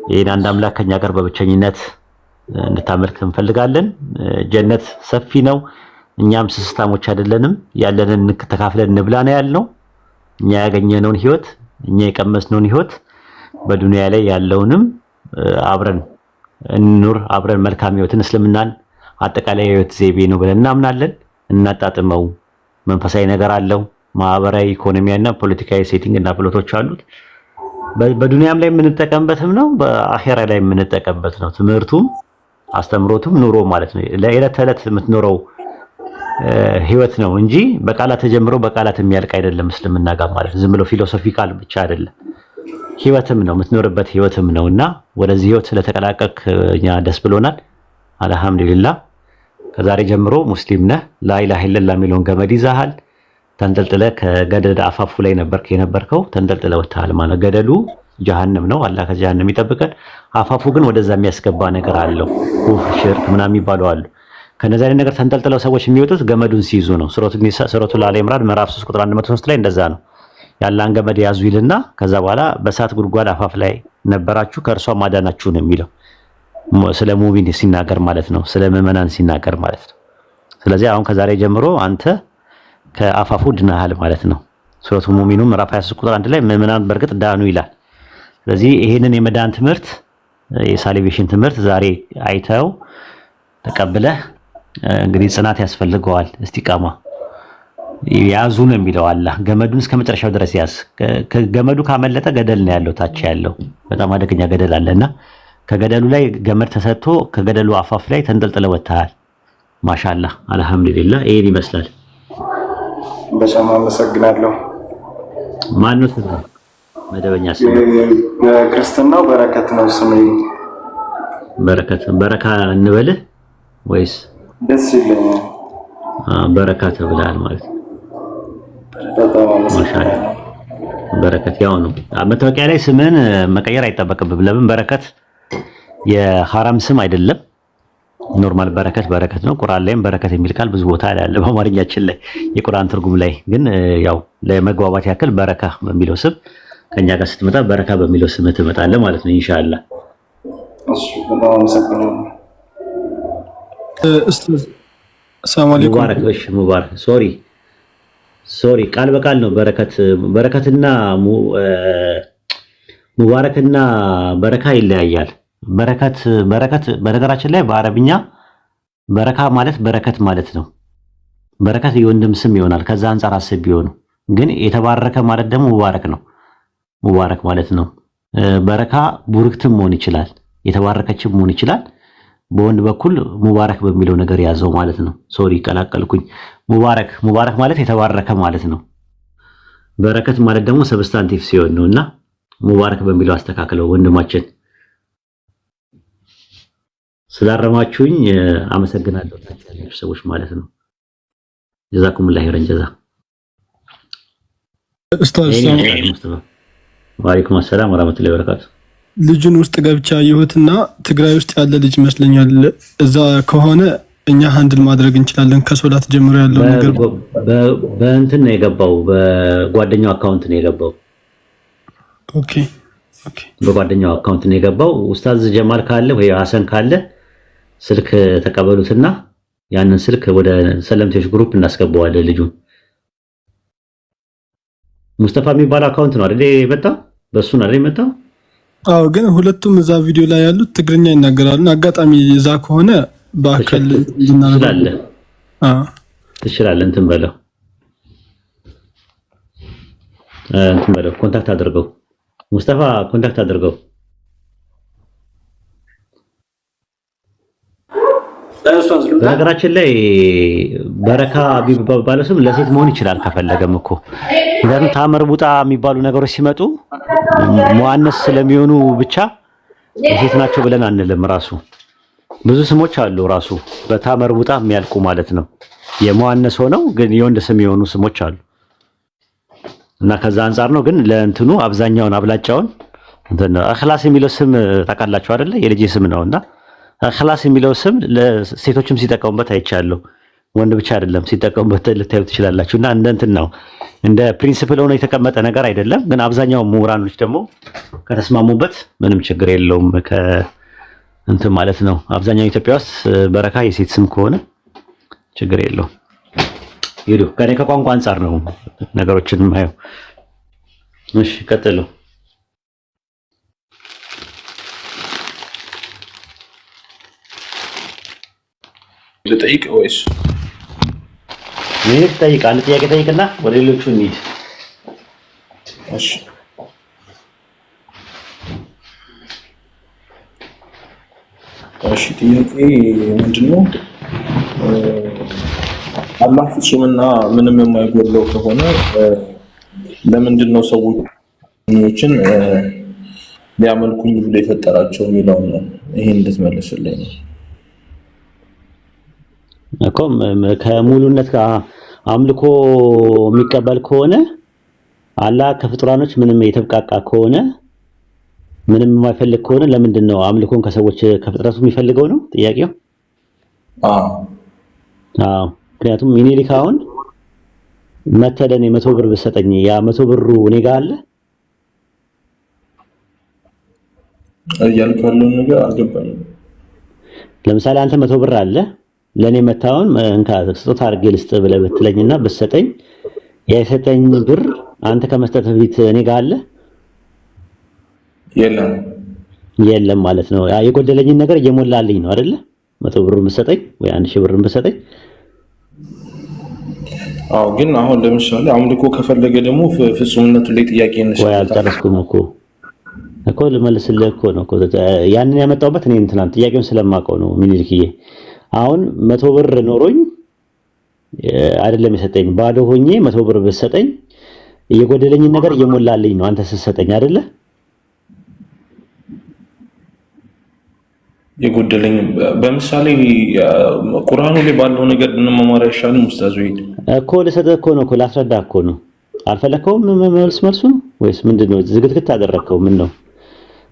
ይሄን አንድ አምላክ ከኛ ጋር በብቸኝነት እንድታመልክ እንፈልጋለን። ጀነት ሰፊ ነው። እኛም ስስታሞች አይደለንም። ያለንን ተካፍለን እንብላ ነው ያልነው። እኛ ያገኘነውን ህይወት፣ እኛ የቀመስነውን ህይወት በዱንያ ላይ ያለውንም አብረን እንኑር። አብረን መልካም ህይወትን እስልምናን አጠቃላይ ህይወት ዘይቤ ነው ብለን እናምናለን። እናጣጥመው። መንፈሳዊ ነገር አለው። ማህበራዊ፣ ኢኮኖሚያዊና ፖለቲካዊ ሴቲንግ እና ፕሎቶች አሉት። በዱንያም ላይ የምንጠቀምበትም ነው፣ በአኺራ ላይ የምንጠቀምበት ነው። ትምህርቱም አስተምሮቱም ኑሮ ማለት ነው። ለዕለት ተዕለት የምትኖረው ህይወት ነው እንጂ በቃላት ተጀምሮ በቃላት የሚያልቅ አይደለም። እስልምና ጋር ማለት ዝም ብሎ ፊሎሶፊካል ብቻ አይደለም፣ ህይወትም ነው፣ የምትኖርበት ህይወትም ነውና ወደዚህ ህይወት ስለተቀላቀልክ እኛ ደስ ብሎናል። አልሐምዱሊላህ። ከዛሬ ጀምሮ ሙስሊም ነህ። ላኢላሃ ኢለላህ የሚለውን ገመድ ይዘሃል። ተንጠልጥለ ከገደል አፋፉ ላይ የነበርከው ተንጠልጥለ ወጥተሃል ማለት ገደሉ ጀሃነም ነው። አላህ ከጀሃነም ይጠብቀን። አፋፉ ግን ወደዛ የሚያስገባ ነገር አለው። ኩፍር፣ ሽርክ ምናምን የሚባለው አሉ። ከነዛ ነገር ተንጠልጥለው ሰዎች የሚወጡት ገመዱን ሲይዙ ነው። ሱረቱል አሊ ኢምራን ምዕራፍ 3 ቁጥር 103 ላይ እንደዛ ነው። ያላን ገመድ ያዙ ይልና ከዛ በኋላ በእሳት ጉድጓድ አፋፍ ላይ ነበራችሁ ከእርሷ ማዳናችሁ ነው የሚለው ስለ ሙሚን ሲናገር ማለት ነው። ስለ ምዕመናን ሲናገር ማለት ነው። ስለዚህ አሁን ከዛሬ ጀምሮ አንተ ከአፋፉ ድናሃል ማለት ነው። ሱረቱ ሙሚኑን ምዕራፍ 23 ቁጥር 1 ላይ ምዕመናን በርግጥ ዳኑ ይላል። ስለዚህ ይሄንን የመዳን ትምህርት የሳሊቬሽን ትምህርት ዛሬ አይተው ተቀብለህ እንግዲህ ጽናት ያስፈልገዋል። እስቲቃማ ያዙ ነው የሚለው አላህ። ገመዱን እስከ መጨረሻው ድረስ ያዝ። ገመዱ ካመለጠ ገደል ነው ያለው፣ ታች ያለው በጣም አደገኛ ገደል አለና ከገደሉ ላይ ገመድ ተሰጥቶ ከገደሉ አፋፍ ላይ ተንጠልጥለ ወጥተሃል። ማሻአላህ አልሐምዱሊላህ። ይሄን ይመስላል። በጣም አመሰግናለሁ። ማነው ስሙ? መደበኛ ስሙ? ክርስትናው በረከት ነው ስሜ። በረካ እንበልህ ወይስ? ደስ ይለኛል። በረካ ተብለሃል ማለት ነው። በጣም አመሰግናለሁ። በረከት ያው ነው። መታወቂያ ላይ ስምን መቀየር አይጠበቅብህም። ለምን? በረከት የሐራም ስም አይደለም። ኖርማል በረከት ነው። ቁርአን ላይም በረከት የሚል ቃል ብዙ ቦታ ላይ አለ። በአማርኛችን ላይ የቁርአን ትርጉም ላይ ግን ያው ለመግባባት ያክል በረካ በሚለው ስም ከኛ ጋር ስትመጣ በረካ በሚለው ስም ትመጣለህ ማለት ነው ኢንሻአላህ። እሺ በጣም አመሰግናለሁ። ኡስታዝ ሰላም አለይኩም። ሙባረክ። እሺ ሙባረክ። ሶሪ ሶሪ ቃል በቃል ነው። በረከትና ሙባረክና በረካ ይለያያል። በረከት በነገራችን ላይ በአረብኛ በረካ ማለት በረከት ማለት ነው። በረከት የወንድም ስም ይሆናል። ከዛ አንፃር አስብ ቢሆኑ ግን የተባረከ ማለት ደግሞ ሙባረክ ነው። ሙባረክ ማለት ነው። በረካ ቡርክትም መሆን ይችላል፣ የተባረከችም መሆን ይችላል። በወንድ በኩል ሙባረክ በሚለው ነገር ያዘው ማለት ነው። ሶሪ ቀላቀልኩኝ። ሙባረክ ማለት የተባረከ ማለት ነው። በረከት ማለት ደግሞ ሰብስታንቲቭ ሲሆን ነውና ሙባረክ በሚለው አስተካክለው ወንድማችን። ስላረማችሁኝ አመሰግናለሁ። ታችላችሁ ሰዎች ማለት ነው። ጀዛኩሙላህ ኸይረን ጀዛ። ኡስታዝ ወአለይኩም ሰላም ወራህመቱላሂ ወበረካቱ። ልጁን ውስጥ ገብቻ ይሁትና ትግራይ ውስጥ ያለ ልጅ ይመስለኛል። እዛ ከሆነ እኛ ሃንድል ማድረግ እንችላለን። ከሶላት ጀምሮ ያለው ነገር በእንትን ነው የገባው፣ በጓደኛው አካውንት ነው የገባው። ኦኬ በጓደኛው አካውንት ነው የገባው። ኡስታዝ ጀማል ካለ ወይ ሐሰን ካለ ስልክ ተቀበሉትና ያንን ስልክ ወደ ሰለምቴዎች ግሩፕ እናስገባዋለን። ልጁን ሙስጠፋ የሚባል አካውንት ነው አይደል የመጣው? በሱ ነው አይደል የመጣው? አዎ፣ ግን ሁለቱም እዛ ቪዲዮ ላይ ያሉት ትግርኛ ይናገራሉ። አጋጣሚ እዛ ከሆነ በአካል እንድናረጋለን ትችላለህ። እንትን በለው ኮንታክት አድርገው። ሙስጠፋ ኮንታክት አድርገው። በነገራችን ላይ በረካ ቢባለው ስም ለሴት መሆን ይችላል ከፈለገም እኮ። ምክንያቱም ታመር ቡጣ የሚባሉ ነገሮች ሲመጡ ሙአነስ ስለሚሆኑ ብቻ ሴት ናቸው ብለን አንልም። ራሱ ብዙ ስሞች አሉ ራሱ በታመር ቡጣ የሚያልቁ ማለት ነው። የሙአነስ ሆነው ግን የወንድ ስም የሆኑ ስሞች አሉ እና ከዛ አንፃር ነው። ግን ለእንትኑ አብዛኛውን አብላጫውን እንትን አኽላስ የሚለው ስም ታውቃላችሁ አይደለ? የልጅ ስም ነውና አኽላስ የሚለው ስም ለሴቶችም ሲጠቀሙበት አይቻለሁ። ወንድ ብቻ አይደለም ሲጠቀሙበት ልታዩ ትችላላችሁ። እና እንደ እንትን ነው እንደ ፕሪንሲፕል ሆኖ የተቀመጠ ነገር አይደለም። ግን አብዛኛው ምሁራኖች ደግሞ ከተስማሙበት ምንም ችግር የለውም እንትን ማለት ነው። አብዛኛው ኢትዮጵያ ውስጥ በረካ የሴት ስም ከሆነ ችግር የለውም። ይሉ ከኔ ከቋንቋ አንፃር ነው ነገሮችን ማየው። እሺ ቀጥሉ። ልጠይቅ ወይስ ምን ጠይቅ? አንድ ጥያቄ ጠይቅና ወደ ሌሎቹ እንሂድ። እሺ ጥያቄ ምንድነው? አላህ ፍጹምና ምንም የማይጎድለው ከሆነ ለምንድን ነው ሰዎችን ሊያመልኩኝ ብሎ የፈጠራቸው የሚለውን ነው። ይሄን እንድትመልስልኝ ነው እኮ። ከሙሉነት ጋር አምልኮ የሚቀበል ከሆነ አላህ ከፍጡራኖች ምንም የተብቃቃ ከሆነ ምንም የማይፈልግ ከሆነ ለምንድን ነው አምልኮን ከሰዎች ከፍጥረቱ የሚፈልገው ነው ጥያቄው? አዎ ምክንያቱም ሚኒሊክ አሁን መተደን 100 ብር ብሰጠኝ ያ 100 ብሩ እኔ ጋር አለ እያልኩ ያለውን ነገር አልገባኝም። ለምሳሌ አንተ 100 ብር አለ ለኔ መታውን እንካ ስጦታ አድርጌ ልስጥ ብለህ ብትለኝና ብትሰጠኝ የሰጠኝ ብር አንተ ከመስጠት በፊት እኔ ጋር አለ የለም ማለት ነው። የጎደለኝን ነገር እየሞላልኝ ነው አይደለ? 100 ብር ብትሰጠኝ ወይ 1000 ብር ብትሰጠኝ። አዎ ግን አሁን ለምሳሌ አምልኮ ከፈለገ ደግሞ ፍጹምነቱ ላይ ጥያቄ ይነሳል። ወይ አልጨረስኩም እኮ ልመልስልህ እኮ ነው እኮ ያንን ያመጣሁበት እኔ እንትና ጥያቄውን ስለማውቀው ነው። ሚኒልክዬ አሁን 100 ብር ኖሮኝ አይደለም የሰጠኝ ባዶ ሆኜ 100 ብር ብትሰጠኝ የጎደለኝን ነገር እየሞላልኝ ነው አንተ ስትሰጠኝ አይደለ? የጎደለኝ በምሳሌ ቁርአኑ ላይ ባለው ነገር እንመማር አይሻልም? ኡስታዝ ወይ እኮ ልሰጥህ እኮ ነው እኮ ላስረዳህ እኮ ነው። አልፈለከውም መልሱ ወይስ ምንድነው? ዝግትግት አደረከው? ምን ነው?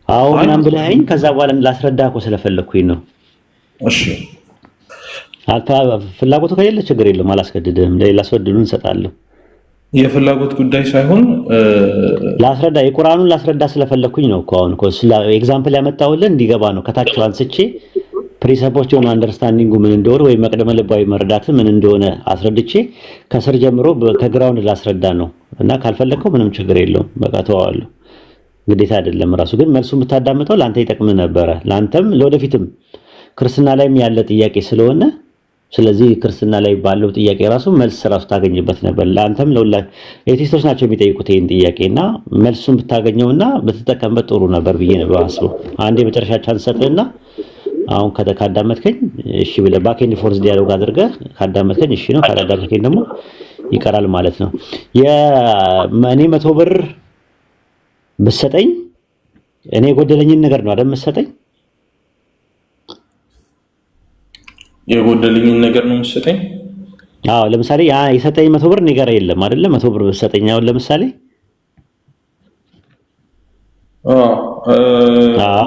አዎ ምናምን ብለኸኝ ከዛ በኋላ ላስረዳህ እኮ ስለፈለኩኝ ነው። እሺ ፍላጎቱ ከሌለ ችግር የለም አላስገድድህም። ለሌላ ሰው እድሉን እንሰጣለሁ። የፍላጎት ጉዳይ ሳይሆን ላስረዳ የቁርአኑን ላስረዳ ስለፈለኩኝ ነው እኮ። አሁን እኮ ኤግዛምፕል ያመጣሁልህ እንዲገባ ነው። ከታች አንስቼ ፕሪንሲፕሎች ኦን አንደርስታንዲንጉ ምን እንደሆነ ወይ መቅደመ ልባዊ መረዳት ምን እንደሆነ አስረድቼ ከስር ጀምሮ ከግራውንድ ላስረዳ ነው እና ካልፈለከው ምንም ችግር የለውም በቃ ተዋዋለሁ ግዴታ አይደለም ራሱ ግን መልሱ የምታዳምጠው ላንተ ይጠቅም ነበረ ላንተም ለወደፊትም ክርስትና ላይም ያለ ጥያቄ ስለሆነ ስለዚህ ክርስትና ላይ ባለው ጥያቄ ራሱ መልስ ራሱ ታገኝበት ነበር ላንተም ለውላ ኤቲስቶች ናቸው የሚጠይቁት ይሄን ጥያቄና መልሱን ብታገኘውና ብትጠቀምበት ጥሩ ነበር ብዬ ነው አስበው አንዴ መጨረሻ ቻንስ ሰጥህና አሁን ካዳመጥከኝ እሺ ብለህ ባክ ኤንድ ፎርስ ዲያሎግ አድርገህ ካዳመጥከኝ እሺ ነው ካዳመጥከኝ ደግሞ ይቀራል ማለት ነው የኔ 100 ብር ብሰጠኝ እኔ የጎደለኝን ነገር ነው አይደል መሰጠኝ የጎደለኝን ነገር ነው መሰጠኝ አዎ ለምሳሌ ያ የሰጠኝ 100 ብር ነገር የለም አይደል 100 ብር ብሰጠኝ አሁን ለምሳሌ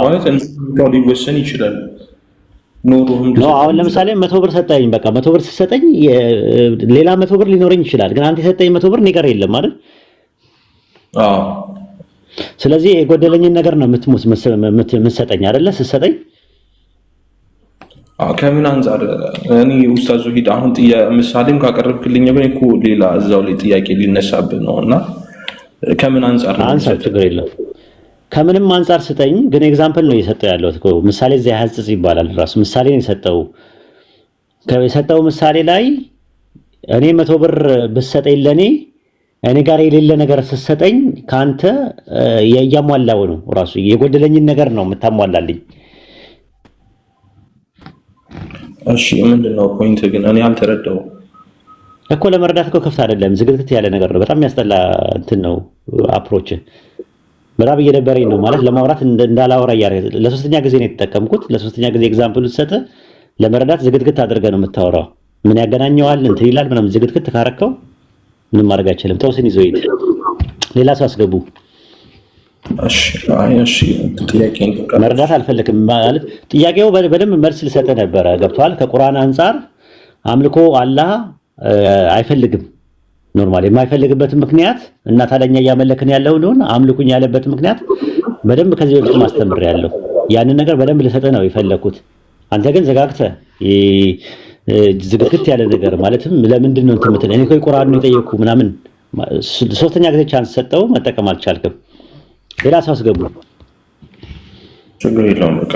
ማለት እንዴት ሊወሰን ይችላል ነው አሁን ለምሳሌ 100 ብር ሰጠኝ በቃ 100 ብር ሲሰጠኝ ሌላ 100 ብር ሊኖርኝ ይችላል ግን አንተ የሰጠኝ 100 ብር ነገር የለም አይደል ስለዚህ የጎደለኝን ነገር ነው የምትሰጠኝ አይደለ ስትሰጠኝ ከምን አንፃር እኔ ኡስታዝ ሂድ አሁን ምሳሌም ካቀረብክልኝ ግን እኮ ሌላ እዛው ላይ ጥያቄ ሊነሳብህ ነውና ከምን አንፃር አንፃር ችግር የለም ከምንም አንፃር ስጠኝ ግን ኤግዛምፕል ነው እየሰጠው ያለው እኮ ምሳሌ እዚህ ያህጽጽ ይባላል ራሱ ምሳሌ ነው የሰጠው ምሳሌ ላይ እኔ 100 ብር ብሰጠኝ ለኔ እኔ ጋር የሌለ ነገር ስትሰጠኝ ካንተ ያያሟላው ነው ራሱ የጎደለኝን ነገር ነው የምታሟላልኝ እሺ ምንድነው ፖይንት ግን እኔ አልተረዳው እኮ ለመረዳት እኮ ከፍታ አይደለም ዝግትግት ያለ ነገር ነው በጣም ያስጠላ እንትን ነው አፕሮች በጣም እየደበረኝ ነው ማለት ለማውራት እንዳላወራ ያረጋል ለሶስተኛ ጊዜ ነው የተጠቀምኩት ለሶስተኛ ጊዜ ኤግዛምፕል ሰጠ ለመረዳት ዝግትግት አድርገህ ነው የምታወራው ምን ያገናኘዋል እንትን ይላል ምናምን ዝግትግት ካረከው ምንም ማድረግ አይችልም ተውስን ይዞ ይሄድ ሌላ ሰው አስገቡ እሺ ጥያቄን መረዳት አልፈልክም ማለት ጥያቄው በደንብ መልስ ልሰጥ ነበር ገብቷል ከቁርአን አንፃር አምልኮ አላህ አይፈልግም ኖርማሊ የማይፈልግበት ምክንያት እና ታዲያኛ ያመለክን ያለው ነው አምልኩኝ ያለበት ምክንያት በደንብ ከዚህ በፊት ማስተምር ያለው ያንን ነገር በደንብ ልሰጥ ነው የፈለኩት አንተ ግን ዘጋግተህ ዝግትግት ያለ ነገር ማለትም ለምንድን ነው እንትን እኔ እኮ ቁርአን ነው የጠየኩ ምናምን ሶስተኛ ጊዜ ቻንስ ሰጠው መጠቀም አልቻልክም ሌላ ሰው አስገቡ ችግር የለውም በቃ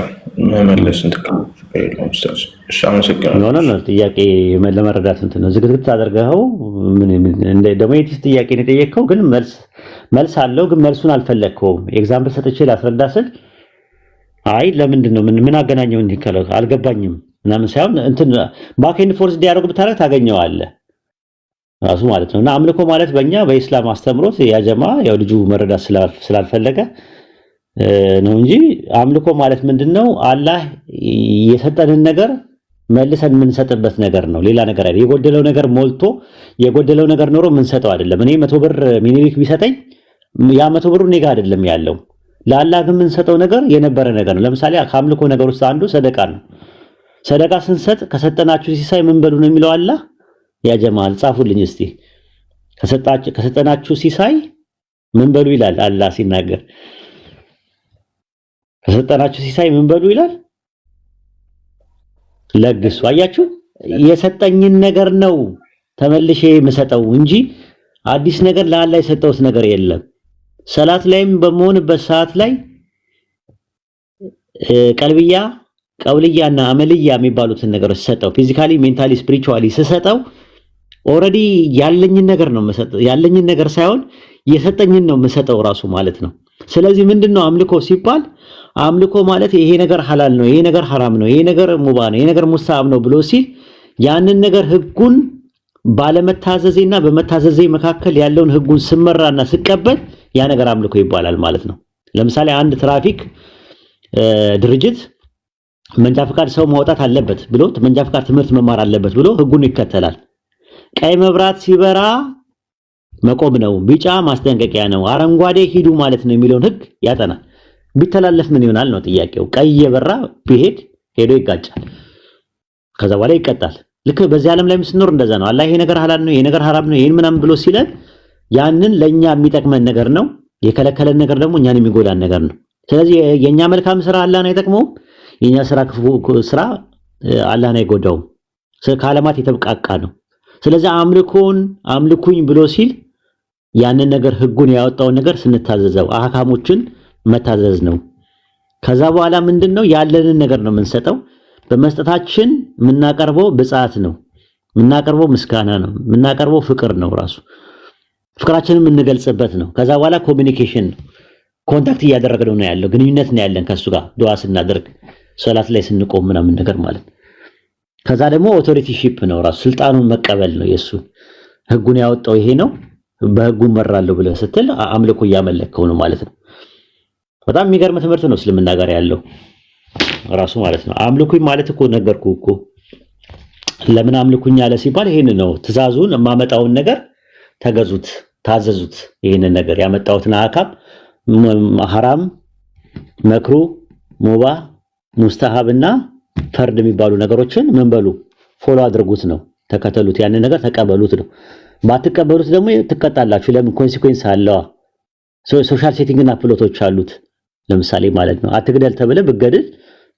መመለስ እንትን ችግር የለውም ኡስታዝ እሺ አመሰግናለሁ ነው ጥያቄ ለመረዳት እንትን ነው ዝግትግት አድርገኸው ምን ደግሞ የቲስ ጥያቄ ነው የጠየከው ግን መልስ አለው ግን መልሱን አልፈለከውም ኤግዛምፕል ሰጥቼ ላስረዳ ስል አይ ለምንድን ነው ምን አገናኘው እንዴ ከለው አልገባኝም ምናምን ሳይሆን እንትን ባክ ኤንድ ፎርስ ዲያሎግ ብታረግ ታገኘዋለህ ራሱ ማለት ነውና አምልኮ ማለት በእኛ በእስላም አስተምሮት ያጀማ ያው ልጁ መረዳት ስላልፈለገ ነው እንጂ አምልኮ ማለት ምንድነው አላህ የሰጠንን ነገር መልሰን የምንሰጥበት ነገር ነው ሌላ ነገር አይደለም የጎደለው ነገር ሞልቶ የጎደለው ነገር ኖሮ የምንሰጠው አይደለም እኔ 100 ብር ሚኒሊክ ቢሰጠኝ ያ 100 ብሩ እኔ ጋር አይደለም ያለው ለአላህ ግን የምንሰጠው ነገር የነበረ ነገር ነው ለምሳሌ ከአምልኮ ነገር ውስጥ አንዱ ሰደቃ ነው ሰደቃ ስንሰጥ ከሰጠናችሁ ሲሳይ ምን በሉ ነው የሚለው አላህ ያ ጀማል ጻፉልኝ እስቲ ከሰጠናችሁ ሲሳይ ምን በሉ ይላል አላህ ሲናገር ከሰጠናችሁ ሲሳይ ምን በሉ ይላል ለግሱ አያችሁ የሰጠኝን ነገር ነው ተመልሼ የምሰጠው እንጂ አዲስ ነገር ለአላህ የሰጠውት ነገር የለም ሰላት ላይም በመሆንበት ሰዓት ላይ ቀልብያ ቀውልያና አመልያ የሚባሉትን ነገሮች ሰጠው ፊዚካሊ ሜንታሊ ስፒሪቹዋሊ ሰጠው ኦሬዲ ያለኝን ነገር ነው መሰጠው ያለኝን ነገር ሳይሆን የሰጠኝን ነው መሰጠው ራሱ ማለት ነው ስለዚህ ምንድነው አምልኮ ሲባል አምልኮ ማለት ይሄ ነገር ሐላል ነው ይሄ ነገር ሐራም ነው ይሄ ነገር ሙባ ነው ይሄ ነገር ሙስታሐብ ነው ብሎ ሲል ያንን ነገር ህጉን ባለመታዘዜና በመታዘዜ መካከል ያለውን ህጉን ስመራና ስቀበል ያ ነገር አምልኮ ይባላል ማለት ነው ለምሳሌ አንድ ትራፊክ ድርጅት መንጃ ፈቃድ ሰው ማውጣት አለበት ብሎ መንጃ ፈቃድ ትምህርት መማር አለበት ብሎ ህጉን ይከተላል ቀይ መብራት ሲበራ መቆም ነው ቢጫ ማስጠንቀቂያ ነው አረንጓዴ ሂዱ ማለት ነው የሚለውን ህግ ያጠናል ቢተላለፍ ምን ይሆናል ነው ጥያቄው ቀይ የበራ ቢሄድ ሄዶ ይጋጫል ከዛ በኋላ ይቀጣል ልክ በዚህ ዓለም ላይ ምስኖር እንደዛ ነው አላህ ይሄ ነገር ሐላል ነው ይሄ ነገር ሐራም ነው ይሄን ምናምን ብሎ ሲለን ያንን ለኛ የሚጠቅመን ነገር ነው የከለከለን ነገር ደግሞ እኛን የሚጎዳን ነገር ነው ስለዚህ የኛ መልካም ስራ አላህን አይጠቅመውም የኛ ስራ አላህን አይጎዳውም። ከዓለማት የተብቃቃ ነው። ስለዚህ አምልኩኝ ብሎ ሲል ያንን ነገር ህጉን ያወጣውን ነገር ስንታዘዘው አህካሞችን መታዘዝ ነው። ከዛ በኋላ ምንድነው ያለንን ነገር ነው የምንሰጠው። በመስጠታችን የምናቀርበው ብጻት ነው፣ የምናቀርበው ምስጋና ነው፣ የምናቀርበው ፍቅር ነው። ራሱ ፍቅራችንን የምንገልጽበት ነው። ከዛ በኋላ ኮሚኒኬሽን ነው፣ ኮንታክት እያደረግን ነው ያለው፣ ግንኙነት ነው ያለን ከሱ ጋር ዱዓ ስናደርግ፣ ሶላት ላይ ስንቆም ምናምን ነገር ማለት። ከዛ ደግሞ ኦቶሪቲ ሺፕ ነው፣ ራሱ ስልጣኑን መቀበል ነው። የሱ ህጉን ያወጣው ይሄ ነው፣ በህጉ መራለሁ ብለህ ስትል አምልኮ እያመለከው ነው ማለት ነው። በጣም የሚገርም ትምህርት ነው እስልምና ጋር ያለው ራሱ ማለት ነው። አምልኩኝ ማለት እኮ ነገርኩህ እኮ ለምን አምልኩኝ አለ ሲባል ይሄን ነው ትእዛዙን የማመጣውን ነገር ተገዙት፣ ታዘዙት። ይሄንን ነገር ያመጣውትን አካም ሐራም፣ መክሩ፣ ሙባህ፣ ሙስተሃብና ፈርድ የሚባሉ ነገሮችን ምን በሉ ፎሎ አድርጉት ነው፣ ተከተሉት፣ ያንን ነገር ተቀበሉት ነው። ባትቀበሉት ደግሞ ትቀጣላችሁ። ለምን ኮንሲኩዌንስ አለው። ሶሻል ሴቲንግ እና ፕሎቶች አሉት። ለምሳሌ ማለት ነው አትግደል ተብለ ብትገድል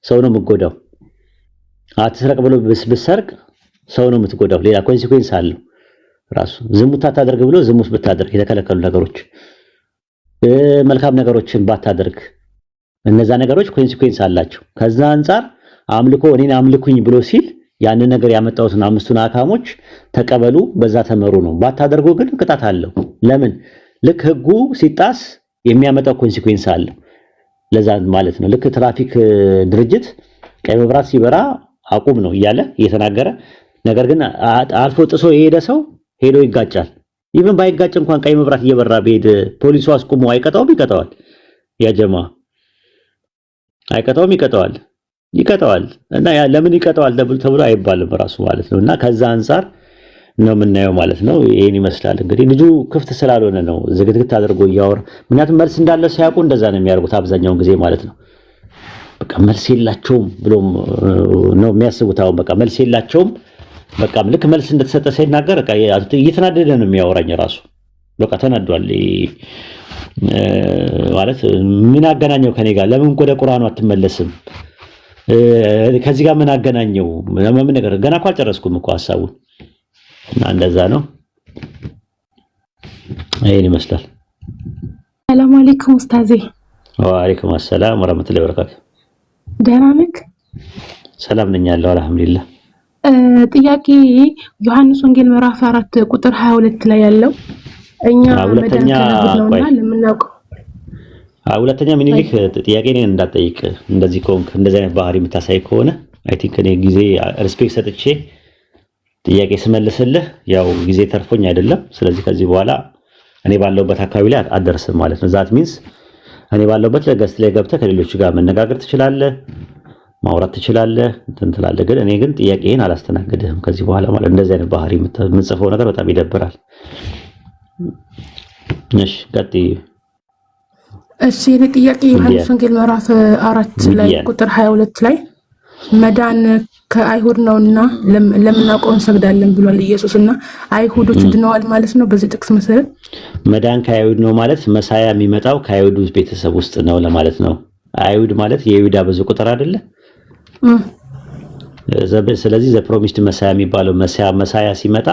ሰው ነው የምትጎዳው። አትስረቅ ብሎ ብትሰርቅ ሰው ነው የምትጎዳው። ሌላ ኮንሲኩዌንስ አለው ራሱ። ዝሙት አታደርግ ብሎ ዝሙት ብታደርግ የተከለከሉ ነገሮች፣ መልካም ነገሮችን ባታደርግ እነዛ ነገሮች ኮንሲኩዌንስ አላቸው። ከዛ አንፃር አምልኮ እኔን አምልኩኝ ብሎ ሲል ያንን ነገር ያመጣውትን አምስቱን አካሞች ተቀበሉ፣ በዛ ተመሩ ነው። ባታደርጉ ግን ቅጣት አለው። ለምን? ልክ ህጉ ሲጣስ የሚያመጣው ኮንሲኩዌንስ አለው። ለዛ ማለት ነው ልክ ትራፊክ ድርጅት ቀይ መብራት ሲበራ አቁም ነው እያለ እየተናገረ፣ ነገር ግን አልፎ ጥሶ የሄደ ሰው ሄዶ ይጋጫል። ኢቭን ባይጋጭ እንኳን ቀይ መብራት እየበራ ቢሄድ ፖሊሱ አስቆሞ አይቀጣውም? ይቀጣዋል። ያ ጀማ አይቀጣውም? ይቀጣዋል። እና ያ ለምን ይቀጣዋል ተብሎ አይባልም ራሱ ማለት ነው። እና ከዛ አንፃር ነው የምናየው ማለት ነው። ይሄን ይመስላል እንግዲህ ልጁ ክፍት ስላልሆነ ነው ዝግትግት አድርጎ እያወራ። ምክንያቱም መልስ እንዳለ ሲያውቁ እንደዛ ነው የሚያደርጉት አብዛኛውን ጊዜ ማለት ነው። በቃ መልስ የላቸውም ብሎ ነው የሚያስቡት። አሁን በቃ መልስ የላቸውም፣ በቃ ልክ መልስ እንደተሰጠ ሳይናገር በቃ እየተናደደ ነው የሚያወራኝ ራሱ። በቃ ተናዷል ማለት ምን አገናኘው ከኔ ጋር? ለምን ወደ ቁርአኑ አትመለስም? ከዚህ ጋር ምን አገናኘው? ምን ነገር ገና እኮ አልጨረስኩም እኮ ሐሳቡን። እና እንደዛ ነው። ይሄን ይመስላል። ሰላም አለይኩም ኡስታዜ። ወአለይኩም ሰላም ወራህመቱላሂ ወበረካቱ። ደህና ነህ? ሰላም ነኝ ያለው አልሐምዱሊላህ። ጥያቄ ዮሐንስ ወንጌል ምዕራፍ 4 ቁጥር 22 ላይ ያለው እኛ ሁለተኛ ለምናውቀው ሁለተኛ ምኒልክ ጥያቄ ነኝ እንዳትጠይቅ። እንደዚህ ኮንክ እንደዚህ አይነት ባህሪ የምታሳይ ከሆነ አይ ቲንክ እኔ ጊዜ ሪስፔክት ሰጥቼ ጥያቄ ስመልስልህ ያው ጊዜ ተርፎኝ አይደለም። ስለዚህ ከዚህ በኋላ እኔ ባለውበት አካባቢ ላይ አደርስም ማለት ነው። ዛት ሚንስ እኔ ባለውበት ለገስት ላይ ገብተህ ከሌሎች ጋር መነጋገር ትችላለህ፣ ማውራት ትችላለህ፣ እንትን ትላለህ። ግን እኔ ግን ጥያቄን አላስተናግድህም ከዚህ በኋላ ማለት። እንደዚህ አይነት ባህሪ የምትጽፈው ነገር በጣም ይደብራል። እሺ ቀጥይ። እሺ የኔ ጥያቄ ዮሐንስ ወንጌል ምዕራፍ 4 ላይ ቁጥር 22 ላይ መዳን ከአይሁድ ነውና ለምናውቀው እንሰግዳለን ብሏል ኢየሱስና አይሁዶች ድነዋል ማለት ነው። በዚህ ጥቅስ መሰረት መዳን ከአይሁድ ነው ማለት መሳያ የሚመጣው ከአይሁድ ቤተሰብ ውስጥ ነው ለማለት ነው። አይሁድ ማለት የይሁዳ ብዙ ቁጥር አይደለ? ስለዚህ ዘ ፕሮሚስድ መሳያ የሚባለው መሳያ ሲመጣ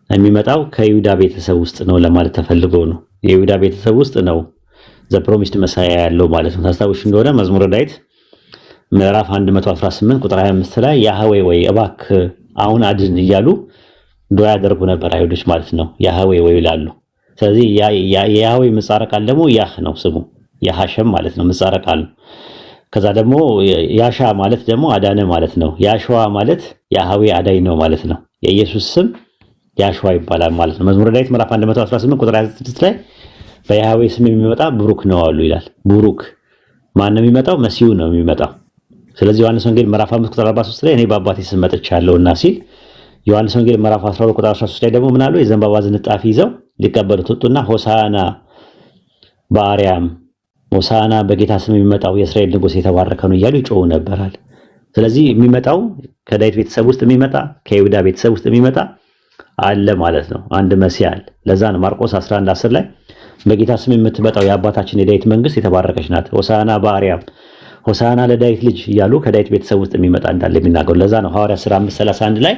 የሚመጣው ከይሁዳ ቤተሰብ ውስጥ ነው ለማለት ተፈልጎ ነው። የይሁዳ ቤተሰብ ውስጥ ነው ዘ ፕሮሚስድ መሳያ ያለው ማለት ነው። ታስታውሽ እንደሆነ መዝሙረ ዳዊት ምዕራፍ 118 ቁጥር 25 ላይ ያህዌ ወይ እባክህ አሁን አድን እያሉ ዱዓ ያደርጉ ነበር አይሁዶች ማለት ነው። ያህዌ ወይ ይላሉ። ስለዚህ የያህዌ ምህጻረ ቃል ደግሞ ያህ ነው ስሙ፣ ያሐሸም ማለት ነው ምህጻረ ቃል ነው። ከዛ ደግሞ ያሻ ማለት ደግሞ አዳነ ማለት ነው። ያሸዋ ማለት ያህዌ አዳኝ ነው ማለት ነው። የኢየሱስ ስም ያሸዋ ይባላል ማለት ነው። መዝሙረ ዳዊት ምዕራፍ 118 ቁጥር 26 ላይ በያህዌ ስም የሚመጣ ብሩክ ነው አሉ ይላል። ብሩክ ማን ነው የሚመጣው? መሲሁ ነው የሚመጣው። ስለዚህ ዮሐንስ ወንጌል ምዕራፍ 5 ቁጥር 43 ላይ እኔ በአባቴ ስም መጥቻለሁና ሲል ዮሐንስ ወንጌል ምዕራፍ 12 ቁጥር 13 ላይ ደግሞ ምን አሉ? የዘንባባ ዝንጣፊ ይዘው ሊቀበሉት ወጡና ሆሳና በአርያም ሆሳና በጌታ ስም የሚመጣው የእስራኤል ንጉሥ የተባረከ ነው እያሉ ይጮሁ ነበራል። ስለዚህ የሚመጣው ከዳዊት ቤተሰብ ውስጥ የሚመጣ ከይሁዳ ቤተሰብ ውስጥ የሚመጣ አለ ማለት ነው። አንድ መሲህ አለ። ለዛ ነው ማርቆስ 11:10 ላይ በጌታ ስም የምትመጣው የአባታችን የዳዊት መንግስት የተባረከች ናት። ሆሳና በአርያም ሆሳና ለዳዊት ልጅ እያሉ ከዳዊት ቤተሰብ ውስጥ የሚመጣ እንዳለ የሚናገሩ። ለዛ ነው ሐዋርያት ሥራ 5:31 ላይ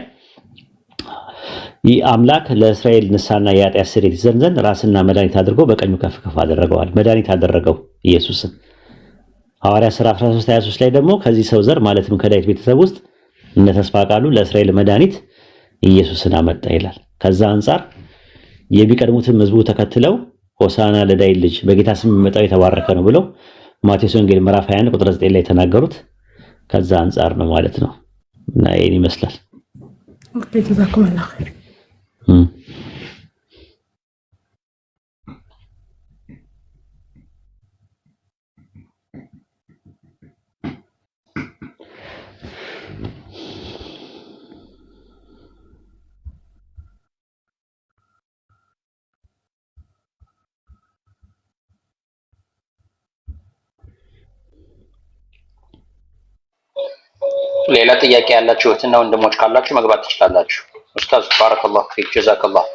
ይህ አምላክ ለእስራኤል ንስሐና የኃጢአት ስርየት ይሰጥ ዘንድ ራስና መድኃኒት አድርጎ በቀኙ ከፍ ከፍ አደረገዋል። መድኃኒት አደረገው ኢየሱስን። ሐዋርያት ሥራ 13:23 ላይ ደግሞ ከዚህ ሰው ዘር ማለትም ከዳዊት ቤተሰብ ውስጥ እነ ተስፋ ቃሉ ለእስራኤል መድኃኒት ኢየሱስን አመጣ ይላል። ከዛ አንፃር የሚቀድሙትም ህዝቡ ተከትለው ሆሳና ለዳዊት ልጅ በጌታ ስም የሚመጣው የተባረከ ነው ብለው ማቴዎስ ወንጌል ምዕራፍ 21 ቁጥር 9 ላይ የተናገሩት ከዛ አንፃር ነው ማለት ነው። እና ይሄን ይመስላል። ኦኬ ጀዛኩም አላህ ኸይር። ሌላ ጥያቄ ያላችሁ እህትና ወንድሞች ካላችሁ መግባት ትችላላችሁ። ኡስታዝ ባረከላሁ ፊክ ጀዛከላህ።